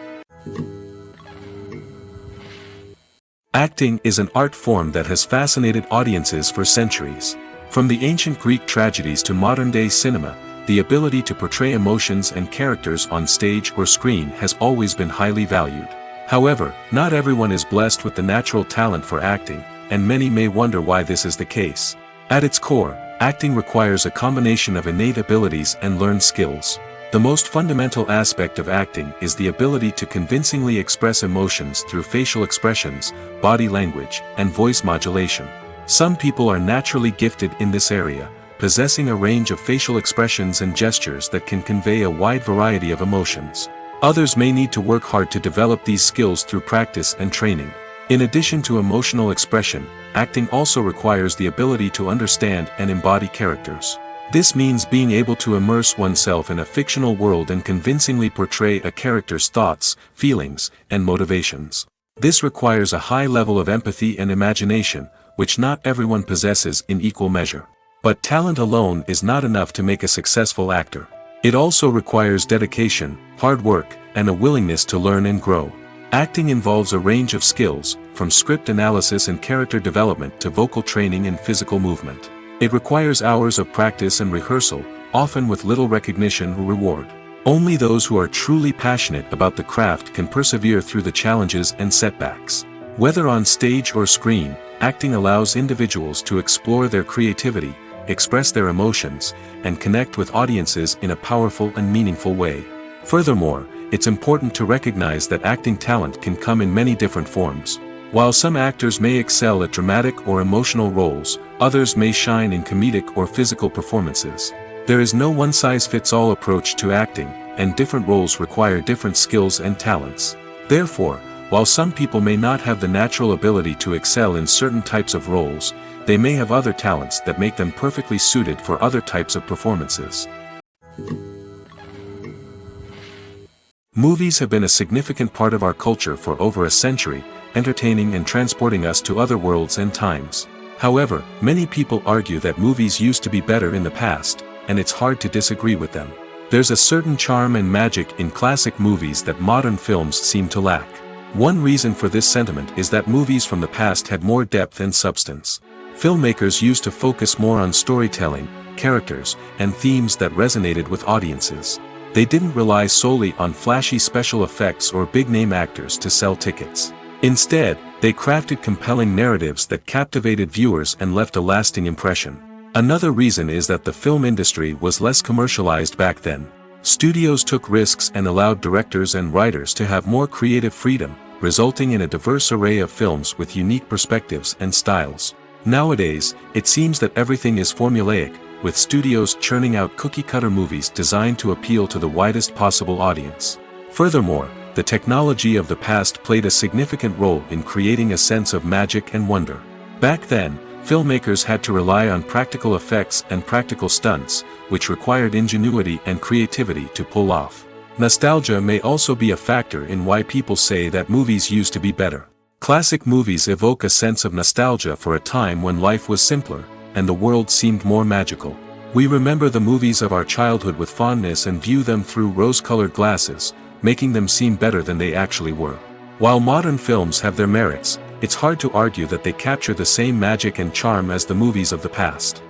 Acting is an art form that has fascinated audiences for centuries. From the ancient Greek tragedies to modern-day cinema, the ability to portray emotions and characters on stage or screen has always been highly valued. However, not everyone is blessed with the natural talent for acting, and many may wonder why this is the case. At its core, acting requires a combination of innate abilities and learned skills. The most fundamental aspect of acting is the ability to convincingly express emotions through facial expressions, body language, and voice modulation. Some people are naturally gifted in this area, possessing a range of facial expressions and gestures that can convey a wide variety of emotions. Others may need to work hard to develop these skills through practice and training. In addition to emotional expression, acting also requires the ability to understand and embody characters. This means being able to immerse oneself in a fictional world and convincingly portray a character's thoughts, feelings, and motivations. This requires a high level of empathy and imagination, which not everyone possesses in equal measure. But talent alone is not enough to make a successful actor. It also requires dedication, hard work, and a willingness to learn and grow. Acting involves a range of skills, from script analysis and character development to vocal training and physical movement. It requires hours of practice and rehearsal, often with little recognition or reward. Only those who are truly passionate about the craft can persevere through the challenges and setbacks. Whether on stage or screen, acting allows individuals to explore their creativity, express their emotions, and connect with audiences in a powerful and meaningful way. Furthermore, it's important to recognize that acting talent can come in many different forms. While some actors may excel at dramatic or emotional roles, others may shine in comedic or physical performances. There is no one-size-fits-all approach to acting, and different roles require different skills and talents. Therefore, while some people may not have the natural ability to excel in certain types of roles, they may have other talents that make them perfectly suited for other types of performances. Movies have been a significant part of our culture for over a century, entertaining and transporting us to other worlds and times. However, many people argue that movies used to be better in the past, and it's hard to disagree with them. There's a certain charm and magic in classic movies that modern films seem to lack. One reason for this sentiment is that movies from the past had more depth and substance. Filmmakers used to focus more on storytelling, characters, and themes that resonated with audiences. They didn't rely solely on flashy special effects or big-name actors to sell tickets. Instead, they crafted compelling narratives that captivated viewers and left a lasting impression. Another reason is that the film industry was less commercialized back then. Studios took risks and allowed directors and writers to have more creative freedom, resulting in a diverse array of films with unique perspectives and styles. Nowadays, it seems that everything is formulaic, with studios churning out cookie-cutter movies designed to appeal to the widest possible audience. Furthermore, the technology of the past played a significant role in creating a sense of magic and wonder. Back then, filmmakers had to rely on practical effects and practical stunts, which required ingenuity and creativity to pull off. Nostalgia may also be a factor in why people say that movies used to be better. Classic movies evoke a sense of nostalgia for a time when life was simpler, and the world seemed more magical. We remember the movies of our childhood with fondness and view them through rose-colored glasses, making them seem better than they actually were. While modern films have their merits, it's hard to argue that they capture the same magic and charm as the movies of the past.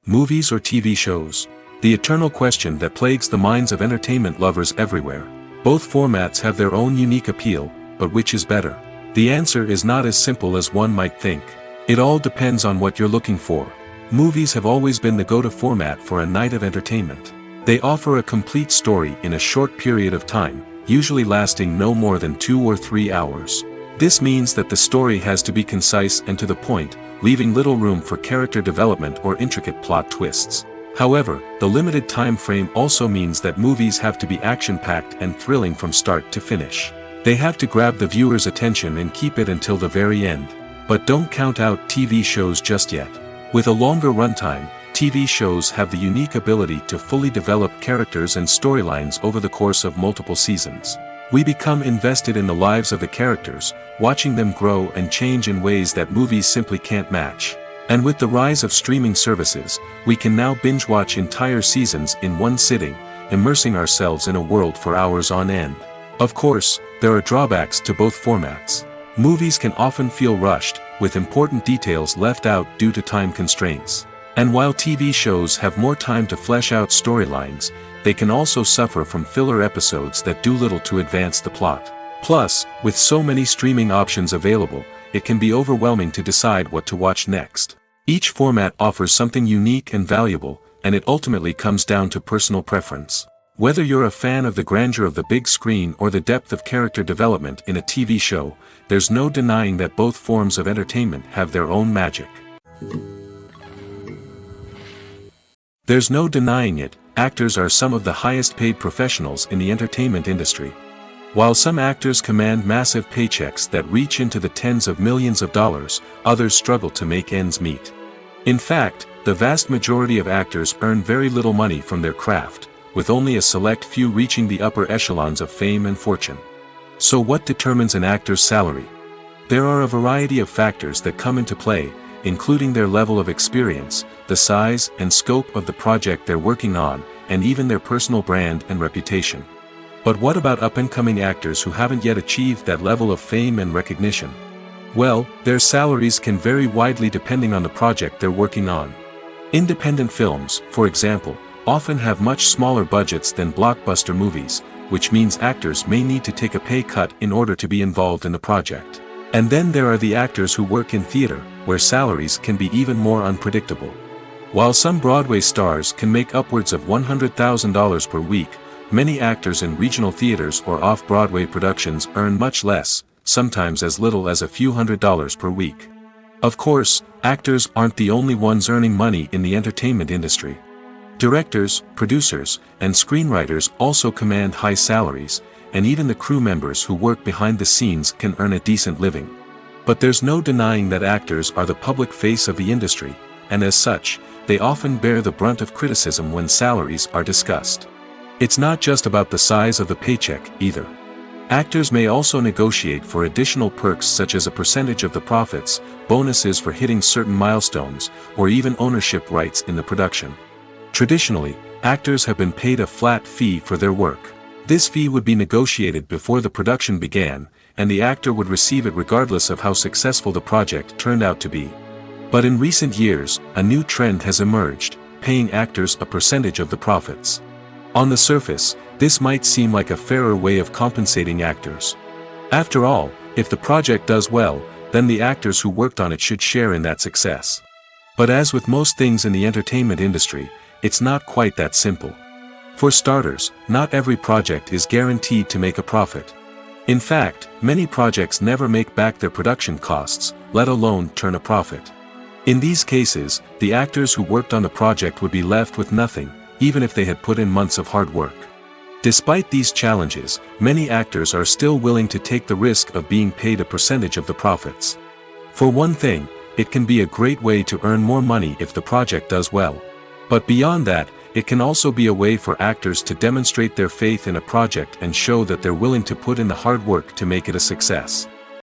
Movies or TV shows? The eternal question that plagues the minds of entertainment lovers everywhere. Both formats have their own unique appeal, but which is better? The answer is not as simple as one might think. It all depends on what you're looking for. Movies have always been the go-to format for a night of entertainment. They offer a complete story in a short period of time, usually lasting no more than 2 or 3 hours. This means that the story has to be concise and to the point, leaving little room for character development or intricate plot twists. However, the limited time frame also means that movies have to be action-packed and thrilling from start to finish. They have to grab the viewer's attention and keep it until the very end. But don't count out TV shows just yet. With a longer runtime, TV shows have the unique ability to fully develop characters and storylines over the course of multiple seasons. We become invested in the lives of the characters, watching them grow and change in ways that movies simply can't match. And with the rise of streaming services, we can now binge-watch entire seasons in one sitting, immersing ourselves in a world for hours on end. Of course, there are drawbacks to both formats. Movies can often feel rushed, with important details left out due to time constraints. And while TV shows have more time to flesh out storylines, they can also suffer from filler episodes that do little to advance the plot. Plus, with so many streaming options available, it can be overwhelming to decide what to watch next. Each format offers something unique and valuable, and it ultimately comes down to personal preference. Whether you're a fan of the grandeur of the big screen or the depth of character development in a TV show, there's no denying that both forms of entertainment have their own magic. There's no denying it, actors are some of the highest paid professionals in the entertainment industry. While some actors command massive paychecks that reach into the tens of millions of dollars, others struggle to make ends meet. In fact, the vast majority of actors earn very little money from their craft, with only a select few reaching the upper echelons of fame and fortune. So what determines an actor's salary? There are a variety of factors that come into play, including their level of experience, the size and scope of the project they're working on, and even their personal brand and reputation. But what about up-and-coming actors who haven't yet achieved that level of fame and recognition? Well, their salaries can vary widely depending on the project they're working on. Independent films, for example, often have much smaller budgets than blockbuster movies, which means actors may need to take a pay cut in order to be involved in the project. And then there are the actors who work in theater, where salaries can be even more unpredictable. While some Broadway stars can make upwards of $100,000 per week, many actors in regional theaters or off-Broadway productions earn much less, sometimes as little as a few $100s per week. Of course, actors aren't the only ones earning money in the entertainment industry. Directors, producers, and screenwriters also command high salaries, and even the crew members who work behind the scenes can earn a decent living. But there's no denying that actors are the public face of the industry, and as such, they often bear the brunt of criticism when salaries are discussed. It's not just about the size of the paycheck, either. Actors may also negotiate for additional perks such as a percentage of the profits, bonuses for hitting certain milestones, or even ownership rights in the production. Traditionally, actors have been paid a flat fee for their work. This fee would be negotiated before the production began, and the actor would receive it regardless of how successful the project turned out to be. But in recent years, a new trend has emerged, paying actors a percentage of the profits. On the surface, this might seem like a fairer way of compensating actors. After all, if the project does well, then the actors who worked on it should share in that success. But as with most things in the entertainment industry, it's not quite that simple. For starters, not every project is guaranteed to make a profit. In fact, many projects never make back their production costs, let alone turn a profit. In these cases, the actors who worked on the project would be left with nothing, even if they had put in months of hard work. Despite these challenges, many actors are still willing to take the risk of being paid a percentage of the profits. For one thing, it can be a great way to earn more money if the project does well. But beyond that, it can also be a way for actors to demonstrate their faith in a project and show that they're willing to put in the hard work to make it a success.